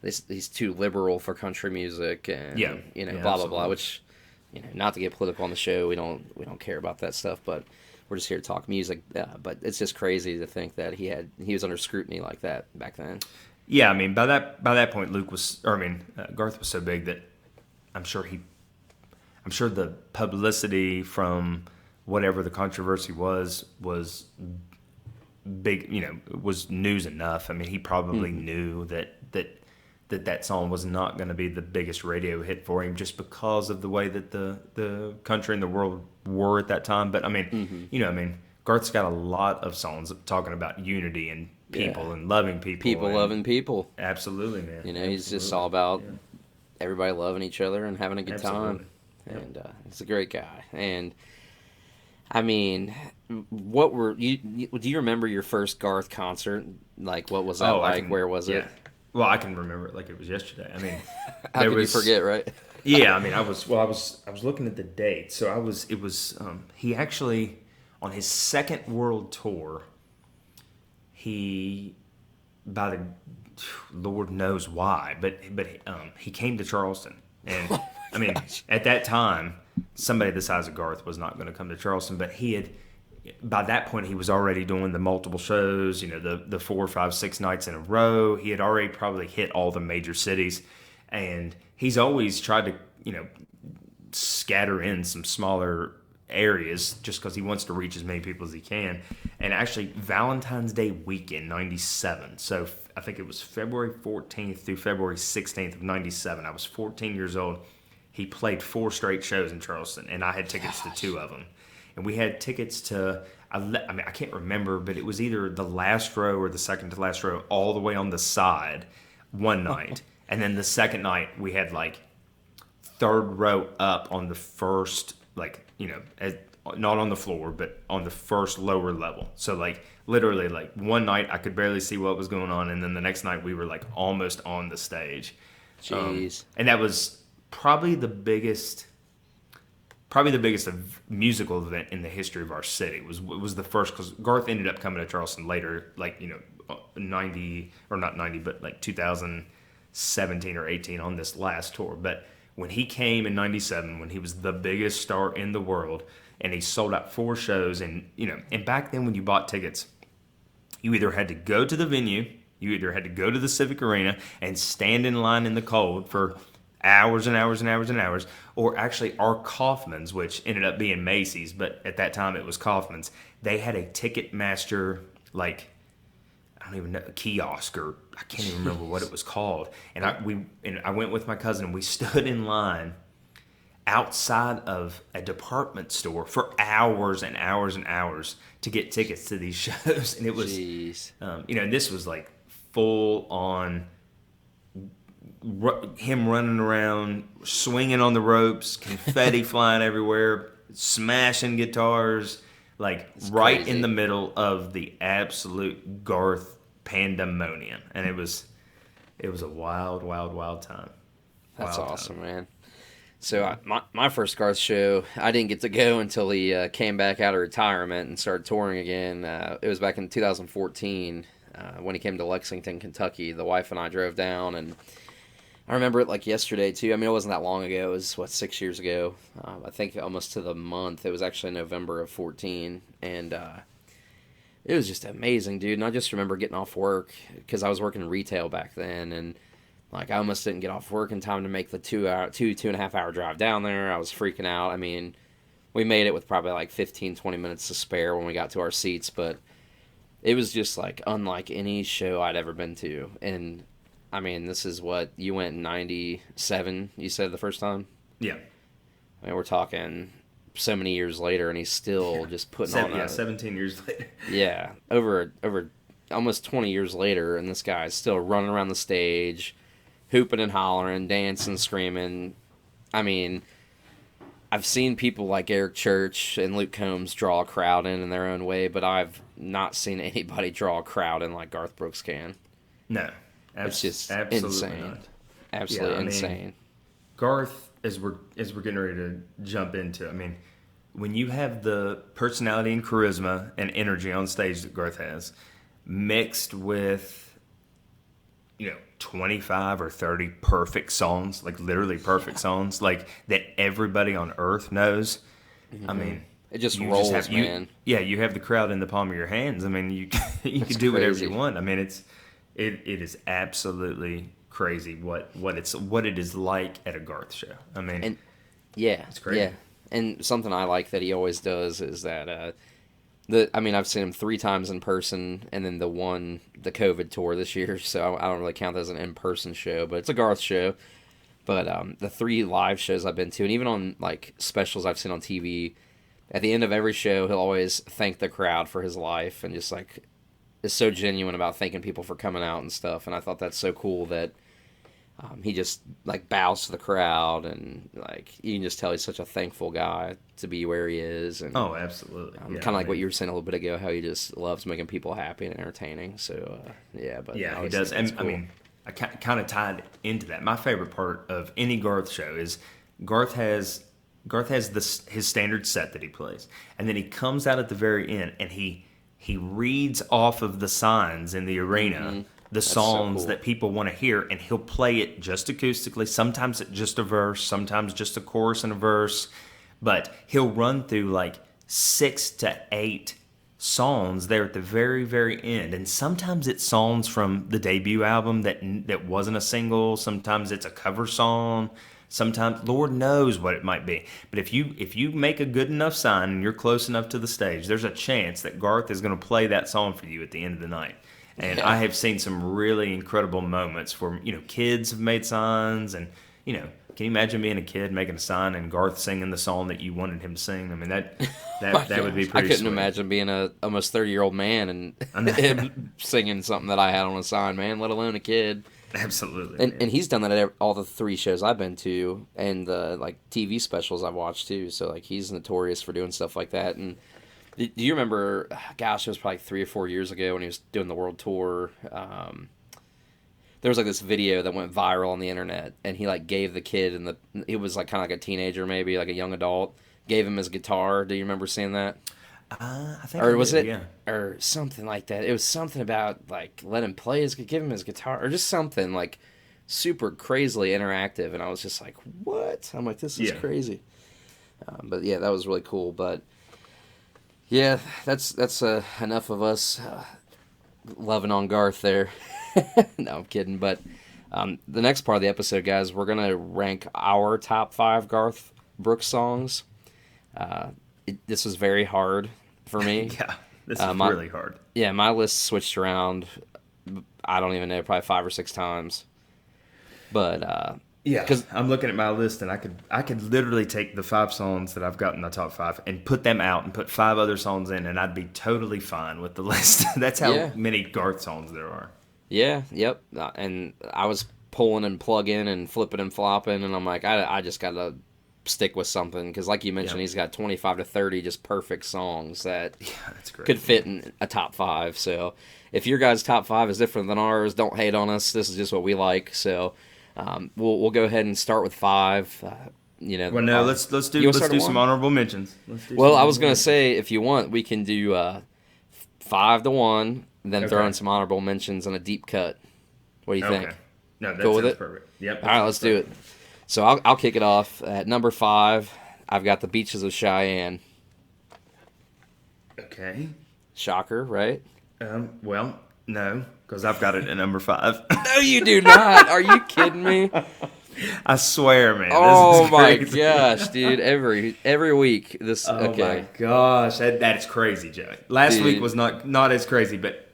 he's too liberal for country music, and yeah, blah blah blah. absolutely. Which not to get political on the show. We don't care about that stuff, but we're just here to talk music. But it's just crazy to think that he was under scrutiny like that back then. Yeah, I mean, by that point, Garth was so big that I'm sure the publicity from whatever the controversy was big, was news enough. I mean, he probably knew that song was not going to be the biggest radio hit for him just because of the way that the country and the world were at that time. But I mean, Garth's got a lot of songs talking about unity and people and loving people. People loving people. Absolutely, man. He's just all about everybody loving each other and having a good time. Yep. And he's a great guy. And I mean, what were you? Do you remember your first Garth concert? Like, what was that like? Where was it? Well, I can remember it like it was yesterday. I mean, how could you forget, right? Yeah, I mean, I was looking at the date. So he actually, on his second world tour, he, by the Lord knows why, but he came to Charleston. And I mean, at that time, somebody the size of Garth was not going to come to Charleston, but by that point, he was already doing the multiple shows, the 4, 5, 6 nights in a row. He had already probably hit all the major cities, and he's always tried to, scatter in some smaller areas just because he wants to reach as many people as he can. And actually, Valentine's Day weekend, 97, so I think it was February 14th through February 16th of 97. I was 14 years old. He played 4 straight shows in Charleston, and I had tickets to 2 of them. And we had tickets to, I can't remember, but it was either the last row or the second to last row, all the way on the side one night. And then the second night, we had like 3rd row up on the first, not on the floor, but on the first lower level. So like literally like one night I could barely see what was going on. And then the next night we were like almost on the stage. Jeez. And that was probably the biggest musical event in the history of our city. Was the first, because Garth ended up coming to Charleston later, 90 or not 90, but like 2017 or 18 on this last tour. But when he came in 97, when he was the biggest star in the world, and he sold out 4 shows, and back then when you bought tickets, you either had to go to the venue, you either had to go to the Civic Arena and stand in line in the cold for hours and hours and hours and hours, or actually our Kaufman's, which ended up being Macy's, but at that time it was Kaufman's. They had a Ticketmaster, I don't even know, a kiosk, or I can't even remember what it was called. And I went with my cousin, and we stood in line outside of a department store for hours and hours and hours to get tickets to these shows. And it was, this was like full on him running around, swinging on the ropes, confetti flying everywhere, smashing guitars, It's right crazy. in the middle of the absolute Garth pandemonium. And it was a wild, wild, wild time. That's Wild awesome, time. man. So my first Garth show, I didn't get to go until he came back out of retirement and started touring again. It was back in 2014 when he came to Lexington, Kentucky. The wife and I drove down, and I remember it like yesterday, too. I mean, it wasn't that long ago. It was, 6 years ago? I think almost to the month. It was actually November of 14, and it was just amazing, dude. And I just remember getting off work, because I was working retail back then, and I almost didn't get off work in time to make the 2.5 hour drive down there. I was freaking out. I mean, we made it with probably 15, 20 minutes to spare when we got to our seats, but it was just unlike any show I'd ever been to. And I mean, this is what you went in 97, you said the first time? Yeah. I mean, we're talking so many years later, and he's still just putting on 17 years later. Yeah, over almost 20 years later, and this guy's still running around the stage, hooping and hollering, dancing, screaming. I mean, I've seen people like Eric Church and Luke Combs draw a crowd in their own way, but I've not seen anybody draw a crowd in like Garth Brooks can. No. It's just absolutely insane. not. Absolutely insane. Garth, as we're getting ready to jump into, I mean, when you have the personality and charisma and energy on stage that Garth has, mixed with 25 or 30 perfect songs, like literally perfect songs, like that everybody on earth knows. I mean, It just you rolls, have man. you have the crowd in the palm of your hands. I mean, you you It's can do whatever crazy. you want. I mean, it is absolutely crazy what it is like at a Garth show. I mean, And yeah, it's crazy. yeah. And something I like that he always does is that I mean, I've seen him 3 times in person, and then the COVID tour this year, so I don't really count that as an in-person show, but it's a Garth show. But the 3 live shows I've been to, and even on like specials I've seen on TV, at the end of every show, he'll always thank the crowd for his life, and just like is so genuine about thanking people for coming out and stuff. And I thought that's so cool that he just like bows to the crowd, and like you can just tell he's such a thankful guy to be where he is. And Oh, absolutely. kind Yeah, of I like what mean, you were saying a little bit ago, how he just loves making people happy and entertaining. So yeah, but I yeah, he always does. think that's And I cool. mean, I kind of tied into that. My favorite part of any Garth show is Garth has his standard set that he plays, and then he comes out at the very end and he reads off of the signs in the arena the That's so songs cool. that people want to hear, and he'll play it just acoustically. Sometimes it's just a verse, sometimes just a chorus and a verse, but he'll run through like 6 to 8 songs there at the very very end, and sometimes it's songs from the debut album that wasn't a single. Sometimes it's a cover song. Sometimes Lord knows what it might be. But if you make a good enough sign and you're close enough to the stage, there's a chance that Garth is going to play that song for you at the end of the night. And Yeah. I have seen some really incredible moments where kids have made signs, and can you imagine being a kid making a sign and Garth singing the song that you wanted him to sing? I mean, that would be I pretty couldn't sweet. imagine being a almost 30-year-old man and him singing something that I had on a sign, man, let alone a kid. Absolutely. And Man. and he's done that at all the 3 shows I've been to, and the like TV specials I've watched too. So like he's notorious for doing stuff like that. And do you remember? Gosh, it was probably 3 or 4 years ago when he was doing the world tour. There was like this video that went viral on the internet, and he like gave the kid and it was like kind of like a teenager, maybe like a young adult, gave him his guitar. Do you remember seeing that? I think Or I was did, it, yeah. or something like that? It was something about like let him play his, give him his guitar, or just something like super crazily interactive. And I was just like, what? I'm like, this is Yeah. crazy. But yeah, that was really cool. But yeah, that's enough of us loving on Garth there. No, I'm kidding. But the next part of the episode, guys, we're gonna rank our top 5 Garth Brooks songs. This was very hard for me. Yeah. This is my- really hard. Yeah, my list switched around. I don't even know, probably 5 or 6 times. But Yeah, 'cause- I'm looking at my list, and I could literally take the 5 songs that I've got in the top 5 and put them out and put 5 other songs in, and I'd be totally fine with the list. That's how Yeah. many Garth songs there are. yeah, yep. And I was pulling and plugging and flipping and flopping, and I'm like, I just gotta stick with something because, like you mentioned, Yeah. he's got 25 to 30 just perfect songs that Yeah, that's great. could fit in a top 5. So if your guys' top 5 is different than ours, don't hate on us. This is just what we like. So we'll go ahead and start with 5. Well, no, let's do You wanna let's start do at some 1? honorable mentions. Let's do Well, some I was honorable gonna mentions. say if you want, we can do 5 to 1, then throw Okay. in some honorable mentions and a deep cut. What do you think? Okay. No, that Go with sounds it? perfect. Yep. All right, let's do it. So I'll kick it off at number 5. I've got the Beaches of Cheyenne. Okay. Shocker, right? Well, no, because I've got it at number 5. No, you do not. Are you kidding me? I swear, man. Oh this is my crazy. gosh, dude! Every week this. Oh Okay, my gosh, that's crazy, Joey. Last Dude. week was not as crazy, but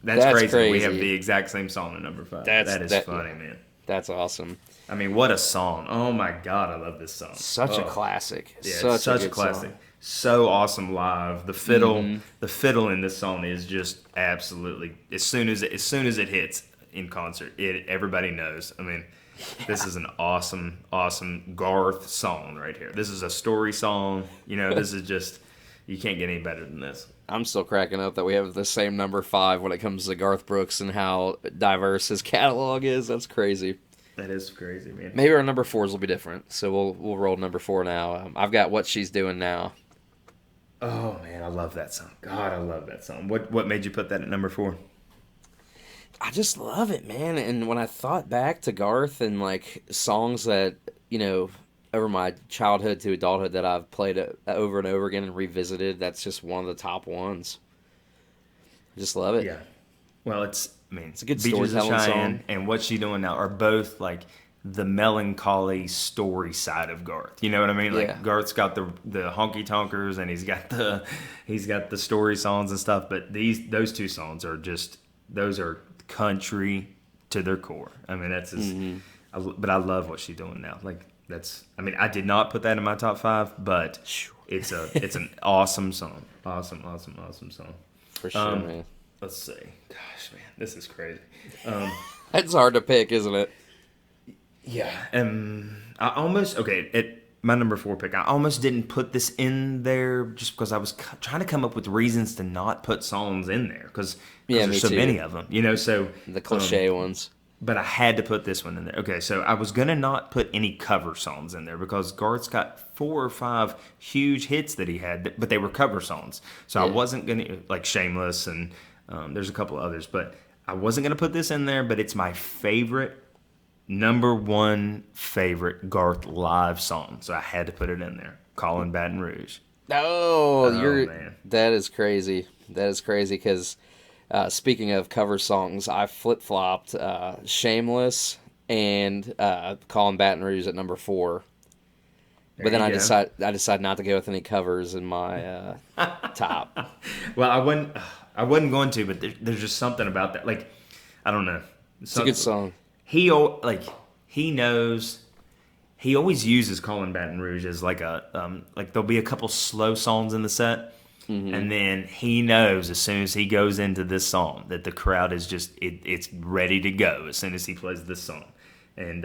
that's That's crazy. We have crazy. the exact same song at number 5. That's- That is that- funny, man. that's awesome. I mean, what a song! Oh my god, I love this song. Such a Oh, classic. Yeah, such it's such a a good classic. song. So awesome live. The fiddle, Mm-hmm. the fiddle in this song is just absolutely. As soon as it hits in concert, everybody knows. I mean, this is an awesome Garth song right here. This is a story song. This is just, you can't get any better than this. I'm still cracking up that we have the same number 5 when it comes to Garth Brooks and how diverse his catalog is. That's crazy. That is crazy, man. Maybe our number 4s will be different. So we'll roll number 4 now. I've got What She's Doing Now. Oh man, I love that song. God, I love that song. What made you put that at number 4? I just love it, man. And when I thought back to Garth and like songs that, you know, over my childhood to adulthood that I've played over and over again and revisited, that's just one of the top ones. I just love it. Yeah. Well, I mean, It's a good Beaches of storytelling song. Cheyenne and What She Doing Now are both like the melancholy story side of Garth. You know what I mean? Yeah. Like Garth's got the honky tonkers and he's got the story songs and stuff, but those two songs are just those are country to their core. I mean, that's just, but I love What She Doing Now. Like I mean, I did not put that in my top 5, but it's an awesome song. Awesome song. For sure, man. Let's see. Gosh, man, this is crazy. It's hard to pick, isn't it? Yeah. I almost my number 4 pick. I almost didn't put this in there just because I was trying to come up with reasons to not put songs in there because there's so many of them. You know, so The cliche ones. but I had to put this one in there. Okay, so I was gonna not put any cover songs in there because Garth's got 4 or 5 huge hits that he had, but they were cover songs. So I wasn't gonna like Shameless and there's a couple others, but I wasn't gonna put this in there. But it's my favorite, number 1 favorite Garth live song, so I had to put it in there. Callin' Baton Rouge. Oh, man. that is crazy. That is crazy because speaking of cover songs, I flip-flopped Shameless and Callin' Baton Rouge at number 4. But then I decided not to go with any covers in my top. Well, I wasn't going to, but there's just something about that. Like, I don't know. It's a good song. He knows. He always uses Callin' Baton Rouge as like there'll be a couple slow songs in the set, and then he knows as soon as he goes into this song that the crowd is just it's ready to go as soon as he plays this song, and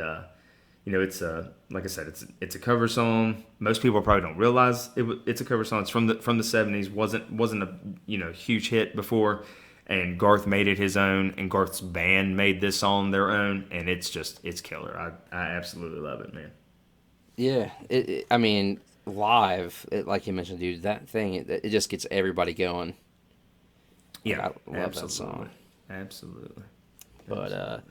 it's like I said, it's a cover song. Most people probably don't realize it's a cover song. It's from the 70s. wasn't a huge hit before. And Garth made it his own, and Garth's band made this song their own, and it's killer. I absolutely love it, man. Yeah, I mean, live, like you mentioned, dude, that thing, it just gets everybody going. Yeah, I love that song. Absolutely. But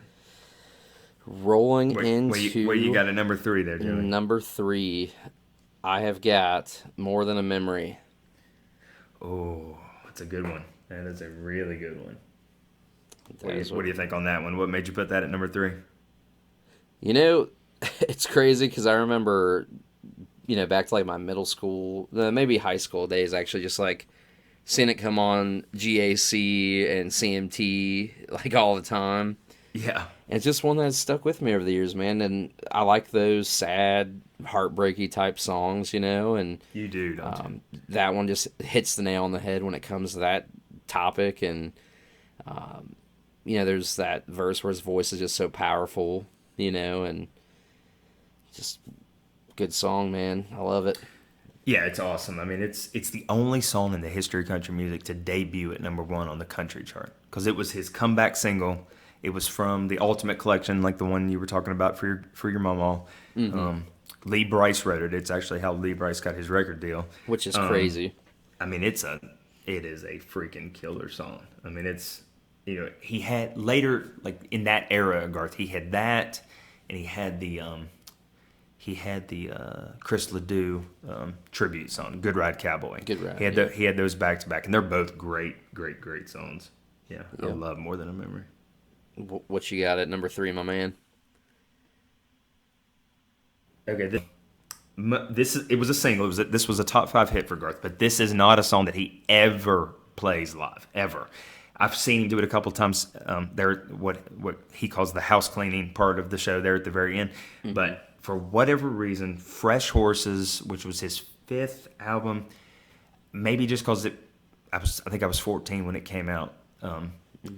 rolling into where you got a number 3 there, Joey? Number 3, I have got More Than a Memory. Oh, that's a good one. That is a really good one. What do you think on that one? What made you put that at number 3? You know, it's crazy because I remember, back to like my middle school, maybe high school days, actually, just like seeing it come on GAC and CMT like all the time. Yeah. And it's just one that's stuck with me over the years, man. And I like those sad, heartbreaky type songs, and you do, don't you? That one just hits the nail on the head when it comes to that topic. And there's that verse where his voice is just so powerful, and just good song, man. I love it. Yeah, it's awesome. I mean, it's the only song in the history of country music to debut at number 1 on the country chart because it was his comeback single. It was from the Ultimate Collection, like the one you were talking about for your mama. Mm-hmm. Lee Brice wrote it. It's actually how Lee Brice got his record deal, which is crazy. I mean, it is a freaking killer song. I mean, it's he had later, like in that era, Garth, he had that, and he had the Chris Ledoux tribute song, "Good Ride Cowboy." Good Ride. He had those back to back, and they're both great songs. Yeah, I love More Than a Memory. What you got at number 3, my man? Okay, it was a single. This was a top 5 hit for Garth, but this is not a song that he ever plays live, ever. I've seen him do it a couple times. There, what he calls the house cleaning part of the show there at the very end. Mm-hmm. But for whatever reason, Fresh Horses, which was his 5th album, maybe just because I think I was 14 when it came out.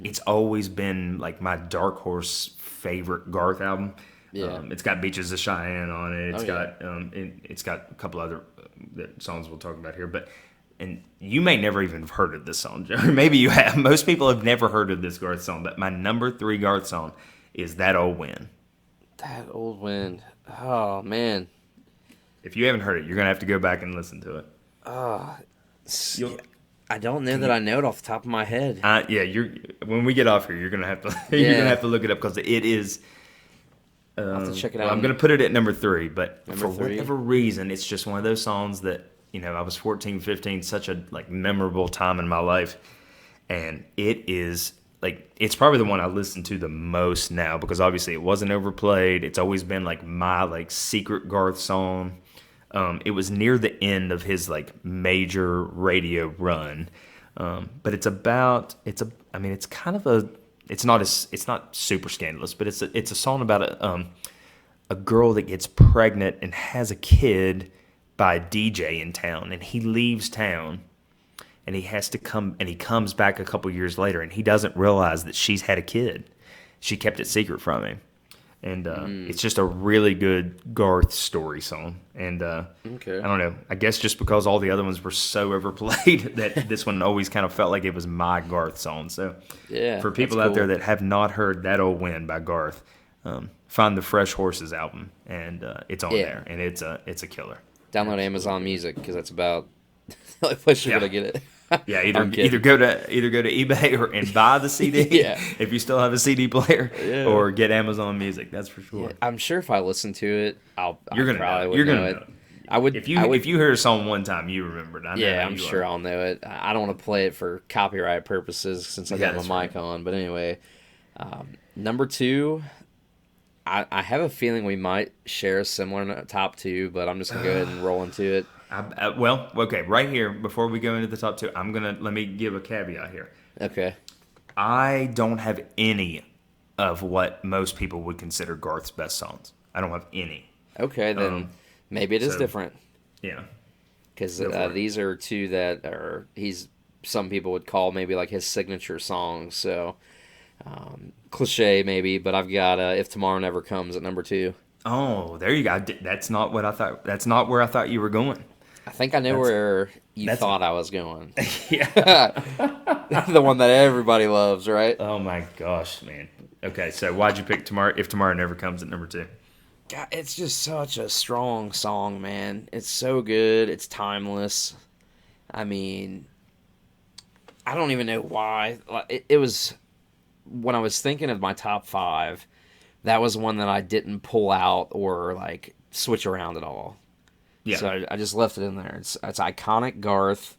It's always been like my dark horse favorite Garth album. Yeah. It's got Beaches of Cheyenne on it. It's got a couple other songs we'll talk about here. And you may never even have heard of this song, Joe. Maybe you have. Most people have never heard of this Garth song. But my number 3 Garth song is That Old Wind. That Old Wind. Oh, man. If you haven't heard it, you're going to have to go back and listen to it. I don't know Can that you? I know it off the top of my head. Yeah, you're. When we get off here, you're gonna have to you're gonna Yeah, have to look it up because it is. I'll have to check it Well, out. I'm gonna put it at number three, but Number for three. whatever reason, it's just one of those songs that I was 14, 15, such a like memorable time in my life, and it is like it's probably the one I listen to the most now because obviously it wasn't overplayed. It's always been like my like secret Garth song. It was near the end of his like major radio run, but I mean it's kind of a it's not super scandalous, but it's a song about a girl that gets pregnant and has a kid by a DJ in town, and he leaves town and he has to come and he comes back a couple years later and he doesn't realize that she's had a kid. She kept it secret from him. And it's just a really good Garth story song. And Okay. I don't know. I guess just because all the other ones were so overplayed that this one always kind of felt like it was my Garth song. So Yeah, for that's people out there cool. that have not heard That Old Wind by Garth, find the Fresh Horses album and it's on Yeah. there and it's a killer. Download Amazon Music because that's about the only place you're Yeah. gonna get it. Yeah, I'm either kidding. go to eBay and buy the CD Yeah. if you still have a CD player, Yeah. or get Amazon Music. That's for sure. Yeah, I'm sure if I listen to it, You're I gonna probably know. would You're know gonna it. know. I would. If I would. you hear a song one time, you remember it. I know Yeah, how I'm you sure are. I'll know it. I don't want to play it for copyright purposes since I Yeah, got that's my mic on. But anyway, number two, I have a feeling we might share a similar top two, but I'm just gonna go ahead and roll into it. Well, okay, right here before we go into the top two, let me give a caveat here. Okay. I don't have any of what most people would consider Garth's best songs. I don't have any. Okay, then Um, maybe it is so different yeah, because go for it. these are two that are some people would call maybe like his signature songs. So cliche maybe, but I've got If Tomorrow Never Comes at number two. Oh, there you go. That's not what I thought. That's not where I thought you were going. I think I know That's where you that's thought I was going. yeah. The one that everybody loves, right? Oh my gosh, man. Okay, so why'd you pick Tomorrow If Tomorrow Never Comes at number two? God, it's just such a strong song, man. It's so good. It's timeless. I mean, I don't even know why. Like, it was when I was thinking of my top five. That was one that I didn't pull out or like switch around at all. Yeah. So I just left it in there. It's iconic Garth.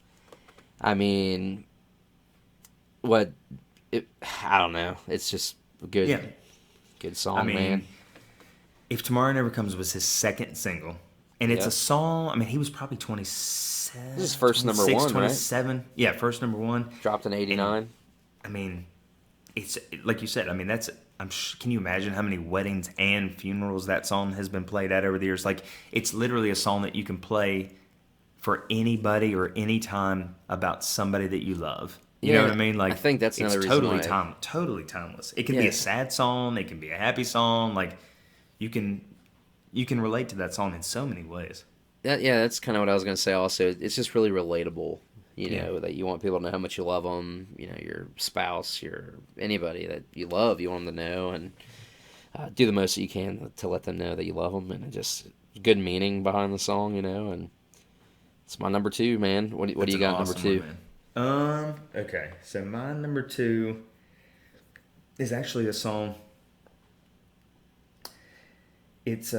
I mean, what? I don't know. It's just a Yeah. good song, I mean, man. If Tomorrow Never Comes was his second single. And it's Yeah. a song, I mean, he was probably 27. This is first number 26, one, right? 27. Yeah, first number one. Dropped in '89. I mean, it's like you said, I mean, can you imagine how many weddings and funerals that song has been played at over the years? Like, it's literally a song that you can play for anybody or any time about somebody that you love. You know Yeah, what I mean? Like, I think that's it's another reason totally why. totally timeless. It can be Yeah. a sad song, it can be a happy song. Like, you can relate to that song in so many ways. Yeah, that's kind of what I was gonna say. Also, it's just really relatable. You Yeah. know that you want people to know how much you love them. You know your spouse, your anybody that you love. You want them to know and do the most that you can to let them know that you love them, and it just good meaning behind the song. You know, and it's my number two, man. What do That's you an got awesome number two? one, man. Okay. So my number two is actually a song. It's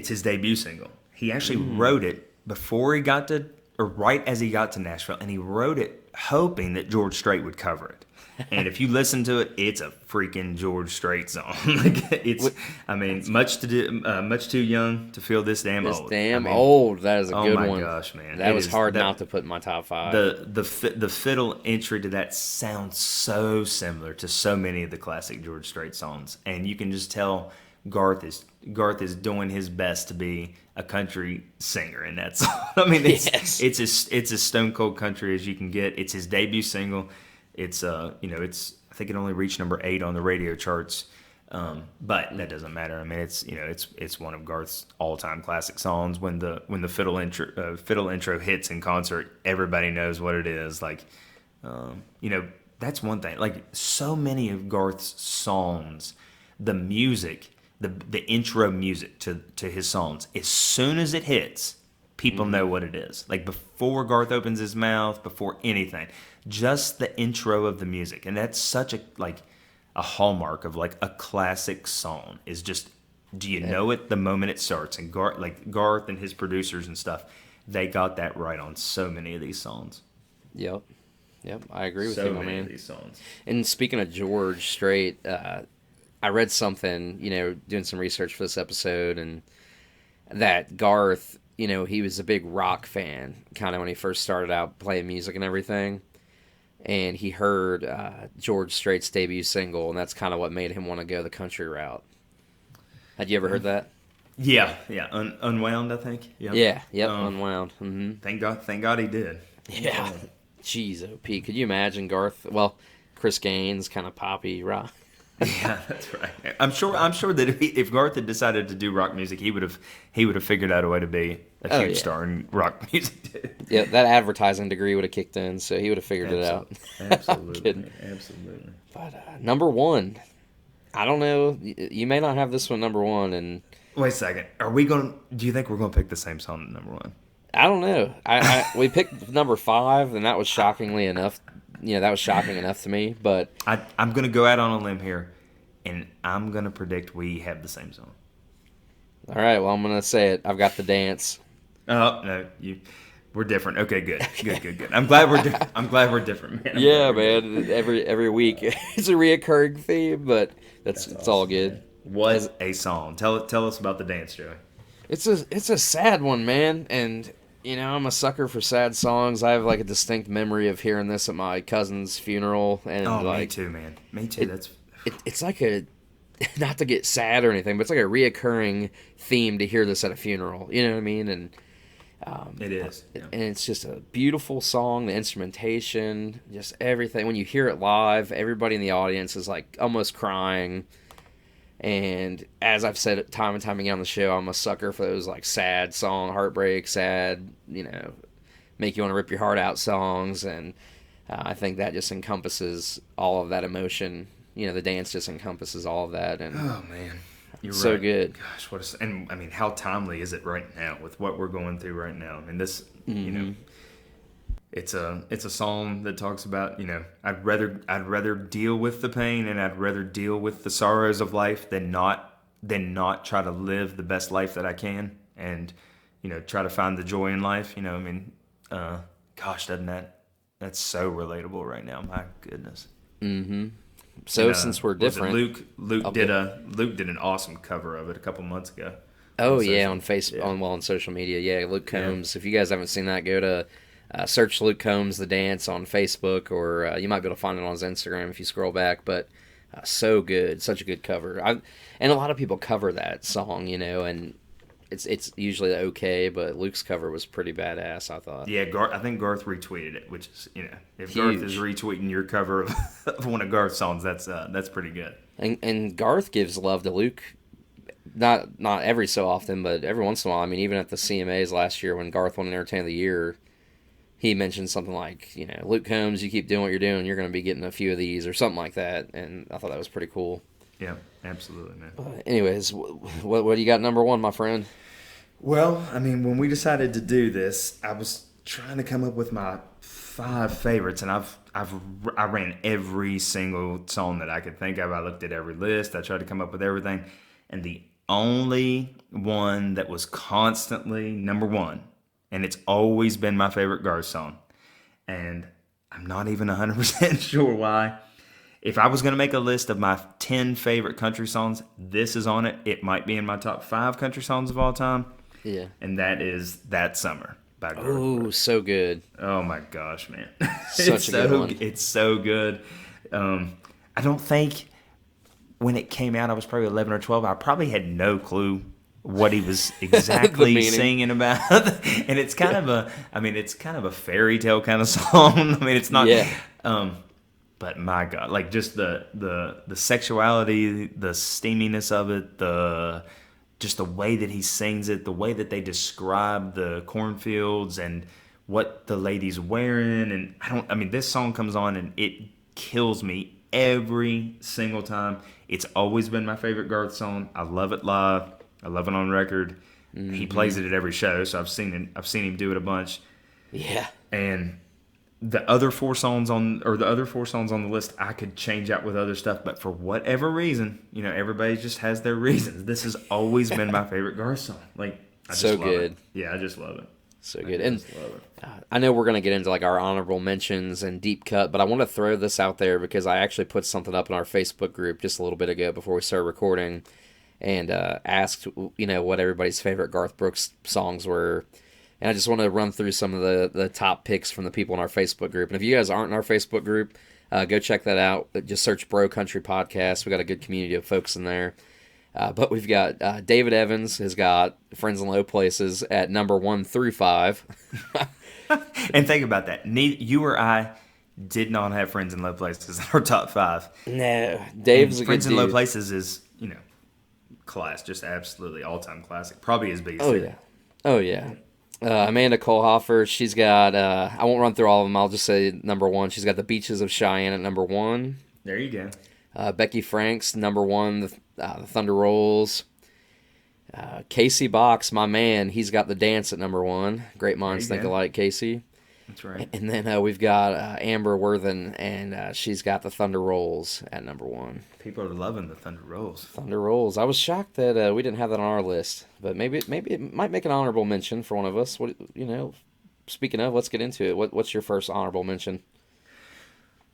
his debut single. He actually wrote it before he got to, or right as he got to Nashville, and he wrote it hoping that George Strait would cover it. And if you listen to it, it's a freaking George Strait song. Like it's, I mean, much too young to feel this damn This old. damn I mean, old. That is a oh good my one. gosh, man! That It was is hard not to put in my top five. the fiddle entry to that sounds so similar to so many of the classic George Strait songs, and you can just tell Garth is doing his best to be a country singer in that song. I mean, Yes. it's as stone cold country as you can get. It's his debut single. It's it's I think it only reached number 8 on the radio charts. But that doesn't matter. I mean, it's one of Garth's all-time classic songs. When the fiddle intro hits in concert, everybody knows what it is. Like, that's one thing. Like, so many of Garth's songs, the music, the intro music to his songs, as soon as it hits, people know what it is. Like before Garth opens his mouth, before anything, just the intro of the music, and that's such a hallmark of like a classic song is just, do you know it the moment it starts? And Garth and his producers and stuff, they got that right on so many of these songs. Yep. I agree with So you, my many man. of these songs. And speaking of George Strait, I read something, doing some research for this episode, and that Garth, he was a big rock fan, kind of when he first started out playing music and everything. And he heard George Strait's debut single, and that's kind of what made him want to go the country route. Had you ever heard that? Yeah. Unwound, I think. Yep. Unwound. Mm-hmm. Thank God he did. Yeah. Jeez, OP. Could you imagine Garth? Well, Chris Gaines, kind of poppy rock. Yeah, that's right. I'm sure that if Garth had decided to do rock music, he would have figured out a way to be a huge star in rock music too. Yeah, that advertising degree would have kicked in, so he would have figured it out. Absolutely. But number one, I don't know. You may not have this one number one, and wait a second. Do you think we're gonna pick the same song at number one? I don't know. We picked number 5, and that was shockingly enough. That was shocking enough to me. But I'm gonna go out on a limb here, and I'm gonna predict we have the same song. All right. Well, I'm gonna say it. I've got The Dance. Oh no, we're different. Okay, good. I'm glad we're different, man. Yeah, man. Every week it's a reoccurring theme, but it's awesome, all good. Man. What a song! Tell us about The Dance, Joey. It's a sad one, man, and I'm a sucker for sad songs. I have like a distinct memory of hearing this at my cousin's funeral, and me too, man. Me too. It's like a, not to get sad or anything, but it's like a reoccurring theme to hear this at a funeral. You know what I mean? And it is, and it's just a beautiful song. The instrumentation, just everything. When you hear it live, everybody in the audience is like almost crying. And as I've said it time and time again on the show, I'm a sucker for those like sad song, heartbreak, sad, make you want to rip your heart out songs. And I think that just encompasses all of that emotion. The dance just encompasses all of that. And oh man, you're so right. good. Gosh, and I mean, how timely is it right now with what we're going through right now? I mean, this, it's a song that talks about, I'd rather deal with the pain and I'd rather deal with the sorrows of life than not try to live the best life that I can and, try to find the joy in life. Gosh, that's so relatable right now. My goodness. Mm-hmm. So since we're different, Luke did an awesome cover of it a couple months ago. Oh yeah, on Facebook, on social media. Yeah, Luke Combs. Yeah. If you guys haven't seen that, go to search Luke Combs The Dance on Facebook, or you might be able to find it on his Instagram if you scroll back. But so good, such a good cover. And a lot of people cover that song, and it's usually okay, but Luke's cover was pretty badass, I thought. Yeah, I think Garth retweeted it, which is, if huge. Garth is retweeting your cover of one of Garth's songs, that's pretty good. And Garth gives love to Luke, not every so often, but every once in a while. I mean, even at the CMAs last year when Garth won an Entertainer of the Year, he mentioned something like, Luke Combs, you keep doing what you're doing, you're going to be getting a few of these, or something like that, and I thought that was pretty cool. Yeah, absolutely, man. Anyways, what do you got number one, my friend? Well, I mean, when we decided to do this, I was trying to come up with my 5 favorites, and I ran every single song that I could think of. I looked at every list. I tried to come up with everything, and the only one that was constantly number one, and it's always been my favorite Garth song, and I'm not even 100% sure why. If I was going to make a list of my 10 favorite country songs, this is on it. It might be in my top 5 country songs of all time. Yeah. And that is That Summer by Garth Oh, Brooks. so good. Oh, my gosh, man. Such a good one. It's so good. I don't think when it came out, I was probably 11 or 12. I probably had no clue what he was exactly singing about. And it's kind of a fairy tale kind of song. I mean, it's not... Yeah. But my God, like just the sexuality, the steaminess of it, just the way that he sings it, the way that they describe the cornfields and what the lady's wearing, and this song comes on and it kills me every single time. It's always been my favorite Garth song. I love it live. I love it on record. He plays it at every show, so I've seen him do it a bunch. Yeah. And the other four songs on the list, I could change out with other stuff, but for whatever reason, everybody just has their reasons. This has always been my favorite Garth song. Like, I just love good. it. Yeah, I just love it. So good. And I know we're going to get into like our honorable mentions and deep cut, but I want to throw this out there because I actually put something up in our Facebook group just a little bit ago before we started recording and asked, what everybody's favorite Garth Brooks songs were. And I just want to run through some of the top picks from the people in our Facebook group. And if you guys aren't in our Facebook group, go check that out. Just search Bro Country Podcast. We got a good community of folks in there. But we've got David Evans has got Friends in Low Places at number 1 through 5. And think about that. You or I did not have Friends in Low Places in our top 5. No, Dave's a good Friends in dude. Low Places is, class, just absolutely all-time classic. Probably his biggest hit. Oh, yeah. Amanda Kohlhofer, she's got, I won't run through all of them, I'll just say number 1. She's got The Beaches of Cheyenne at number 1. There you go. Becky Franks, number 1, the Thunder Rolls. Casey Box, my man, he's got The Dance at number 1. Great minds think alike, Casey. That's right. And then we've got Amber Worthen, and she's got The Thunder Rolls at number 1. People are loving The Thunder Rolls. Thunder Rolls. I was shocked that we didn't have that on our list, but maybe it might make an honorable mention for one of us. What Speaking of, let's get into it. What's your first honorable mention?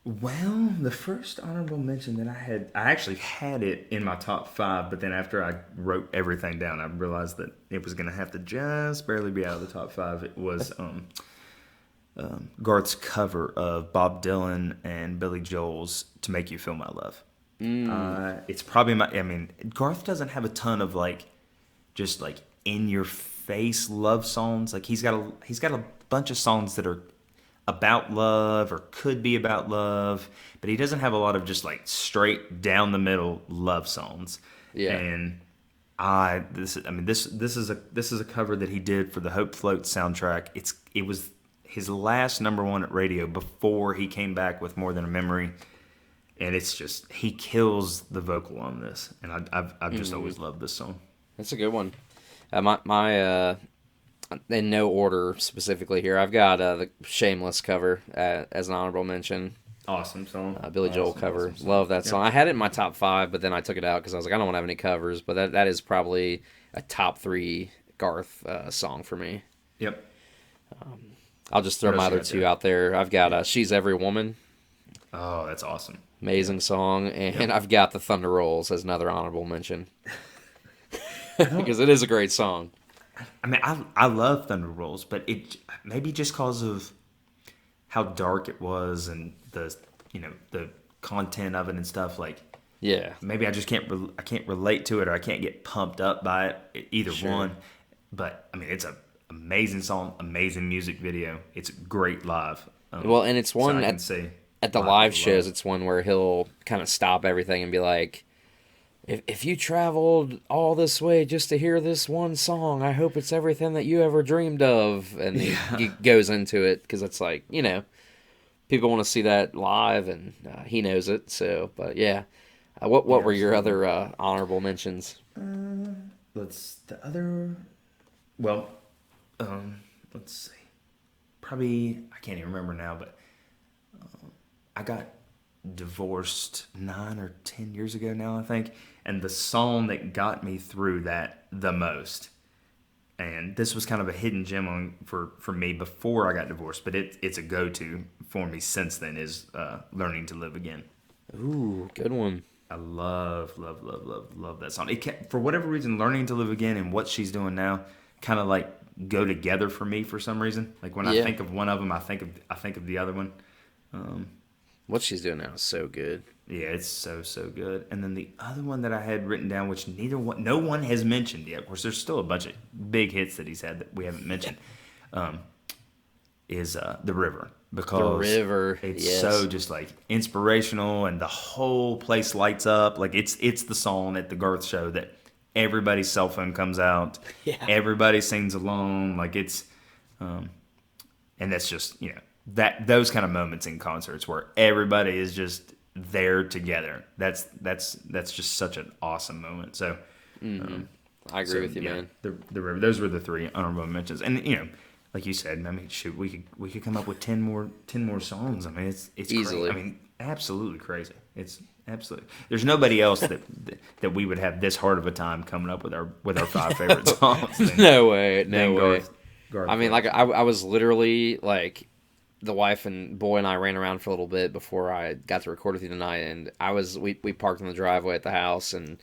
Well, the first honorable mention that I actually had it in my top 5, but then after I wrote everything down, I realized that it was going to have to just barely be out of the top 5. It was Garth's cover of Bob Dylan and Billy Joel's "To Make You Feel My Love." It's probably Garth doesn't have a ton of just in your face love songs. Like he's got a bunch of songs that are about love or could be about love, but he doesn't have a lot of just straight down the middle love songs. Yeah. And this is a cover that he did for the Hope Float soundtrack. It was his last number 1 at radio before he came back with More Than a Memory. And it's just, he kills the vocal on this. And I've just always loved this song. That's a good one. My in no order specifically here, I've got the Shameless cover as an honorable mention. Awesome song. Billy Joel cover. Awesome love that song. I had it in my top 5, but then I took it out because I was like, I don't want to have any covers. But that is probably a top 3 Garth song for me. Yep. I'll just throw my other 2 out there. I've got She's Every Woman. Oh, that's awesome. Amazing song. And I've got The Thunder Rolls as another honorable mention. Because it is a great song. I love Thunder Rolls, but it maybe just because of how dark it was and the content of it and stuff. Maybe I just can't relate to it, or I can't get pumped up by it. Either one, but it's an amazing song, amazing music video. It's great live. And it's one at the live shows. It's one where he'll kind of stop everything and be like, If you traveled all this way just to hear this one song, I hope it's everything that you ever dreamed of. And he goes into it because it's people want to see that live, and he knows it. So, but yeah. What were your other honorable mentions? Let's see. Probably, I can't even remember now, but I got divorced 9 or 10 years ago now, I think. And the song that got me through that the most, and this was kind of a hidden gem for me before I got divorced, but it's a go-to for me since then, is Learning to Live Again. Ooh, good one. I love that song. For whatever reason, Learning to Live Again and What She's Doing Now kind of go together for me for some reason. When I think of one of them, I think of the other one. What She's Doing Now is so good. Yeah, it's so good. And then the other one that I had written down, which no one has mentioned yet. Of course, there's still a bunch of big hits that he's had that we haven't mentioned. Is The River, because it's so just inspirational, and the whole place lights up. It's the song at the Garth show that everybody's cell phone comes out. Yeah. Everybody sings along. And that's just those kind of moments in concerts where everybody is just there together. That's just such an awesome moment. So I agree with you, man. Those were the three honorable mentions, and like you said, I mean, shoot, we could come up with 10 more songs. I mean, it's Easily. crazy. I mean, absolutely crazy. It's absolutely. There's nobody else that we would have this hard of a time coming up with our five favorite songs. No way, no than way. Garth I mean, Brooks. like I was literally like the wife and boy and I ran around for a little bit before I got to record with you tonight, and we parked in the driveway at the house, and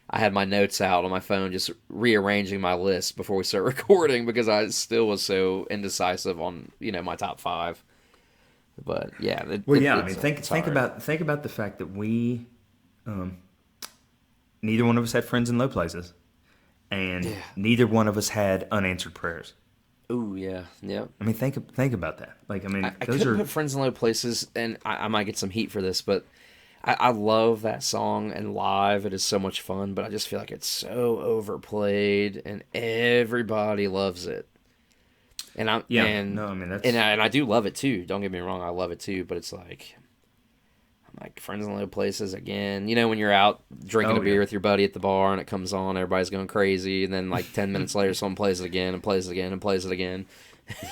I had my notes out on my phone, just rearranging my list before we start recording because I still was so indecisive on my top five. But yeah, I mean, think about the fact that we, neither one of us had friends in low places, and neither one of us had unanswered prayers. Ooh, yeah, yep. I mean, think about that. Like, I mean, I those couldn't are put Friends in Low Places, and I might get some heat for this, but I love that song, and live it is so much fun, but I just feel like it's so overplayed, and everybody loves it. And I do love it too. Don't get me wrong, I love it too, but it's like I'm like Friends in Low Places again. You know, when you're out drinking a beer with your buddy at the bar and it comes on, everybody's going crazy, and then like 10 minutes later someone plays it again and plays it again and plays it again.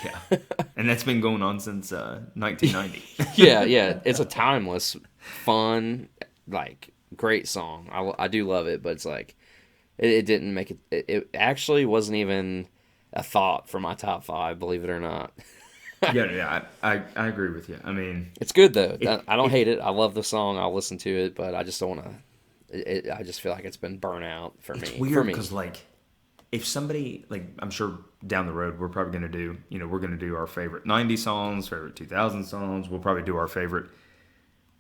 Yeah. And that's been going on since 1990. Yeah. It's a timeless, fun, like great song. I do love it, but it's like it didn't make it. It actually wasn't even a thought for my top five, believe it or not. I agree with you. I mean, It's good though. I don't hate it. I love the song. I'll listen to it, but I just don't want to. I just feel like it's been burnt out for me. It's weird because like, if somebody like, I'm sure down the road we're probably going to do. We're going to do our favorite '90s songs, favorite 2000 songs. We'll probably do our favorite,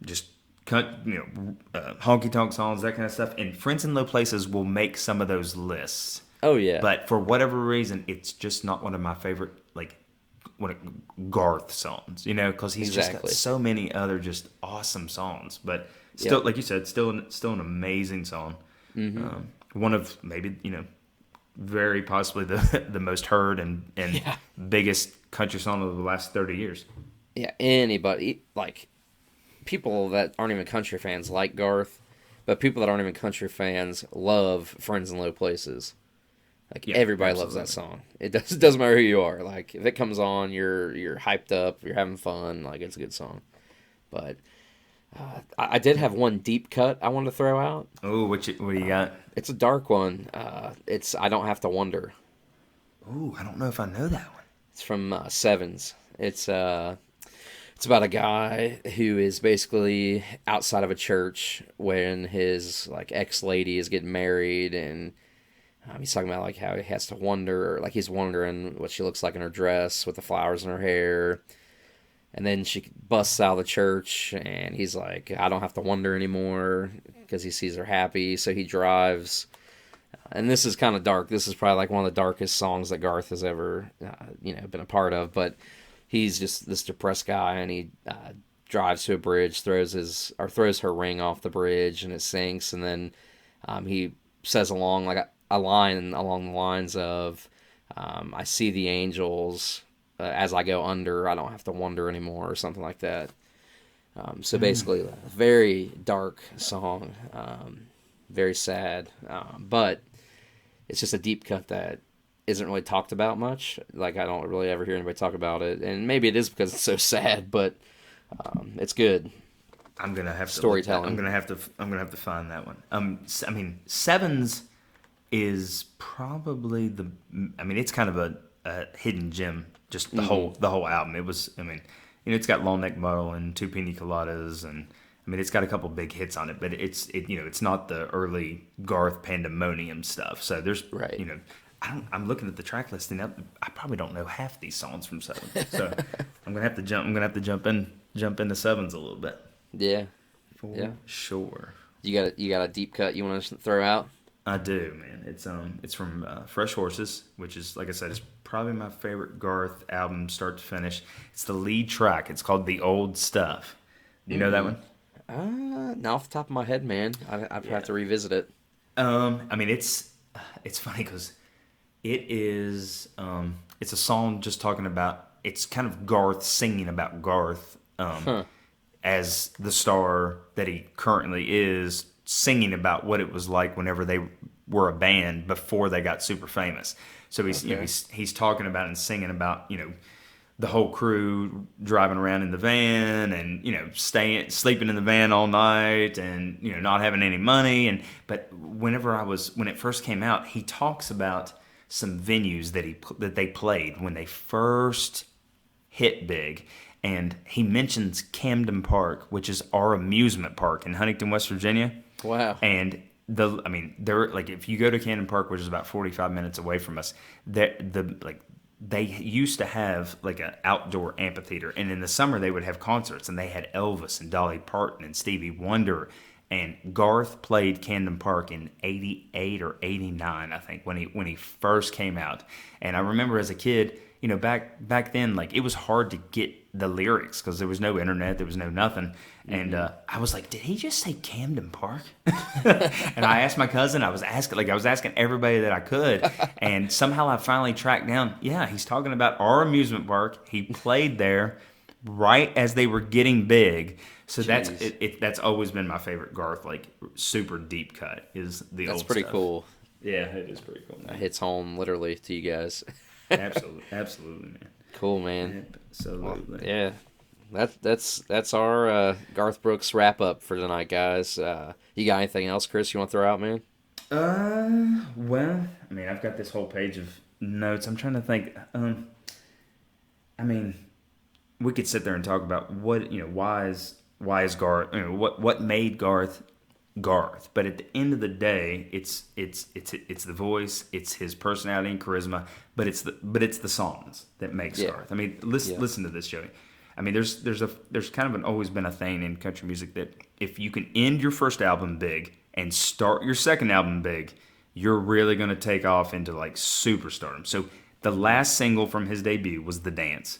just honky tonk songs, that kind of stuff. And Friends in Low Places will make some of those lists. Oh yeah. But for whatever reason, it's just not one of my favorite Garth songs, because he's just got so many other just awesome songs. But still, like you said, still an amazing song. Mm-hmm. One of maybe very possibly the most heard and biggest country song of the last 30 years. Yeah, anybody like people that aren't even country fans like Garth, but people that aren't even country fans love Friends in Low Places. Like everybody loves that song. It doesn't matter who you are. Like if it comes on, you're hyped up, you're having fun. Like it's a good song. But I did have one deep cut I wanted to throw out. Oh, what do you got? It's a dark one. It's I Don't Have to Wonder. Oh, I don't know if I know that one. It's from Sevens. It's about a guy who is basically outside of a church when his like ex lady is getting married, and he's talking about like how he has to wonder, like he's wondering what she looks like in her dress with the flowers in her hair. And then she busts out of the church, and he's like, I don't have to wonder anymore because he sees her happy. So he drives. And this is kind of dark. This is probably like one of the darkest songs that Garth has ever, been a part of. But he's just this depressed guy, and he drives to a bridge, throws her ring off the bridge, and it sinks. And then he says along like a line along the lines of, I see the angels as I go under, I don't have to wonder anymore, or something like that. So basically, a very dark song, very sad, but it's just a deep cut that isn't really talked about much. Like I don't really ever hear anybody talk about it, and maybe it is because it's so sad, but it's good. I'm gonna have to storytelling. I'm gonna have to find that one. I mean, Sevens is probably it's kind of a hidden gem. Just the whole album. It was. I mean, it's got Long Neck Mo and Two Pina Coladas, and I mean, it's got a couple big hits on it. But it's not the early Garth Pandemonium stuff. So there's I'm looking at the track list, and I probably don't know half these songs from Sevens. So I'm gonna have to jump into Sevens a little bit. Yeah, for sure. You got a deep cut you want to throw out? I do, man. It's from Fresh Horses, which is, like I said, it's probably my favorite Garth album, start to finish. It's the lead track. It's called "The Old Stuff." Do you know that one? Not off the top of my head, man. I'd have to revisit it. I mean, it's funny because it is it's a song just talking about. It's kind of Garth singing about Garth as the star that he currently is, singing about what it was like whenever they were a band before they got super famous. So he's Okay. he's talking about and singing about the whole crew driving around in the van and sleeping in the van all night and not having any money. And but when it first came out, he talks about some venues that they played when they first hit big, and he mentions Camden Park, which is our amusement park in Huntington, West Virginia. Wow. And they're like, if you go to Camden Park, which is about 45 minutes away from us, they used to have like an outdoor amphitheater, and in the summer they would have concerts, and they had Elvis and Dolly Parton and Stevie Wonder, and Garth played Camden Park in '88 or '89, I think, when he first came out. And I remember as a kid, back then, like, it was hard to get the lyrics because there was no internet, there was no nothing. And I was like, did he just say Camden Park? And I asked my cousin, I was asking everybody that I could, and somehow I finally tracked down, yeah, he's talking about our amusement park. He played there right as they were getting big. So Jeez. that's always been my favorite Garth, like, super deep cut is the That's old pretty stuff. cool. Yeah, it is pretty cool, That man. hits home literally to you guys. Absolutely, man. Cool, man. Well, Absolutely. yeah. That's our Garth Brooks wrap up for tonight, guys. You got anything else, Chris, you want to throw out, man? Well, I mean, I've got this whole page of notes. I'm trying to think. I mean, we could sit there and talk about why is Garth, what made Garth Garth. But at the end of the day, it's the voice, it's his personality and charisma, but it's the songs that makes Yeah. Garth. I mean, Yeah. listen to this, Joey. I mean, there's kind of always been a thing in country music that if you can end your first album big and start your second album big, you're really going to take off into like superstardom. So the last single from his debut was The Dance.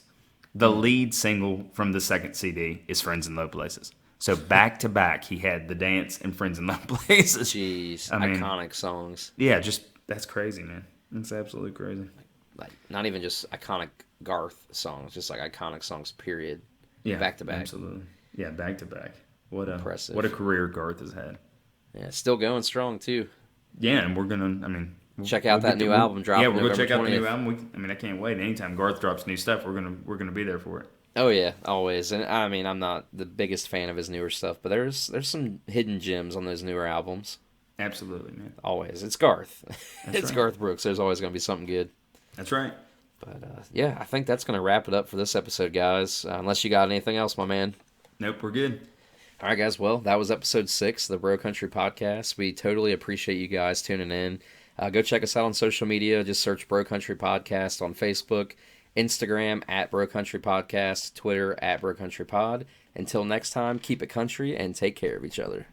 The lead single from the second CD is Friends in Low Places. So back to back, he had The Dance and Friends in Low Places. Jeez, I mean, iconic songs. yeah, just that's crazy, man. That's absolutely crazy. Like, not even just iconic Garth songs, just like iconic songs, period. Yeah, Back to back. absolutely. Yeah, back to back. Impressive. What a career Garth has had. Yeah, still going strong, too. Yeah, and we're gonna. I mean, Check out that new album dropping Yeah, we're gonna November check out the new 20th. album. I can't wait. Anytime Garth drops new stuff, we're gonna be there for it. Oh, yeah, always. And I mean, I'm not the biggest fan of his newer stuff, but there's some hidden gems on those newer albums. Absolutely, man. Always. It's Garth. That's It's right. Garth Brooks. There's always going to be something good. That's right. But yeah, I think that's going to wrap it up for this episode, guys. Unless you got anything else, my man. Nope, we're good. All right, guys. Well, that was episode 6 of the Bro Country Podcast. We totally appreciate you guys tuning in. Go check us out on social media. Just search Bro Country Podcast on Facebook, Instagram at Bro Country Podcast, Twitter at Bro Country Pod. Until next time, keep it country and take care of each other.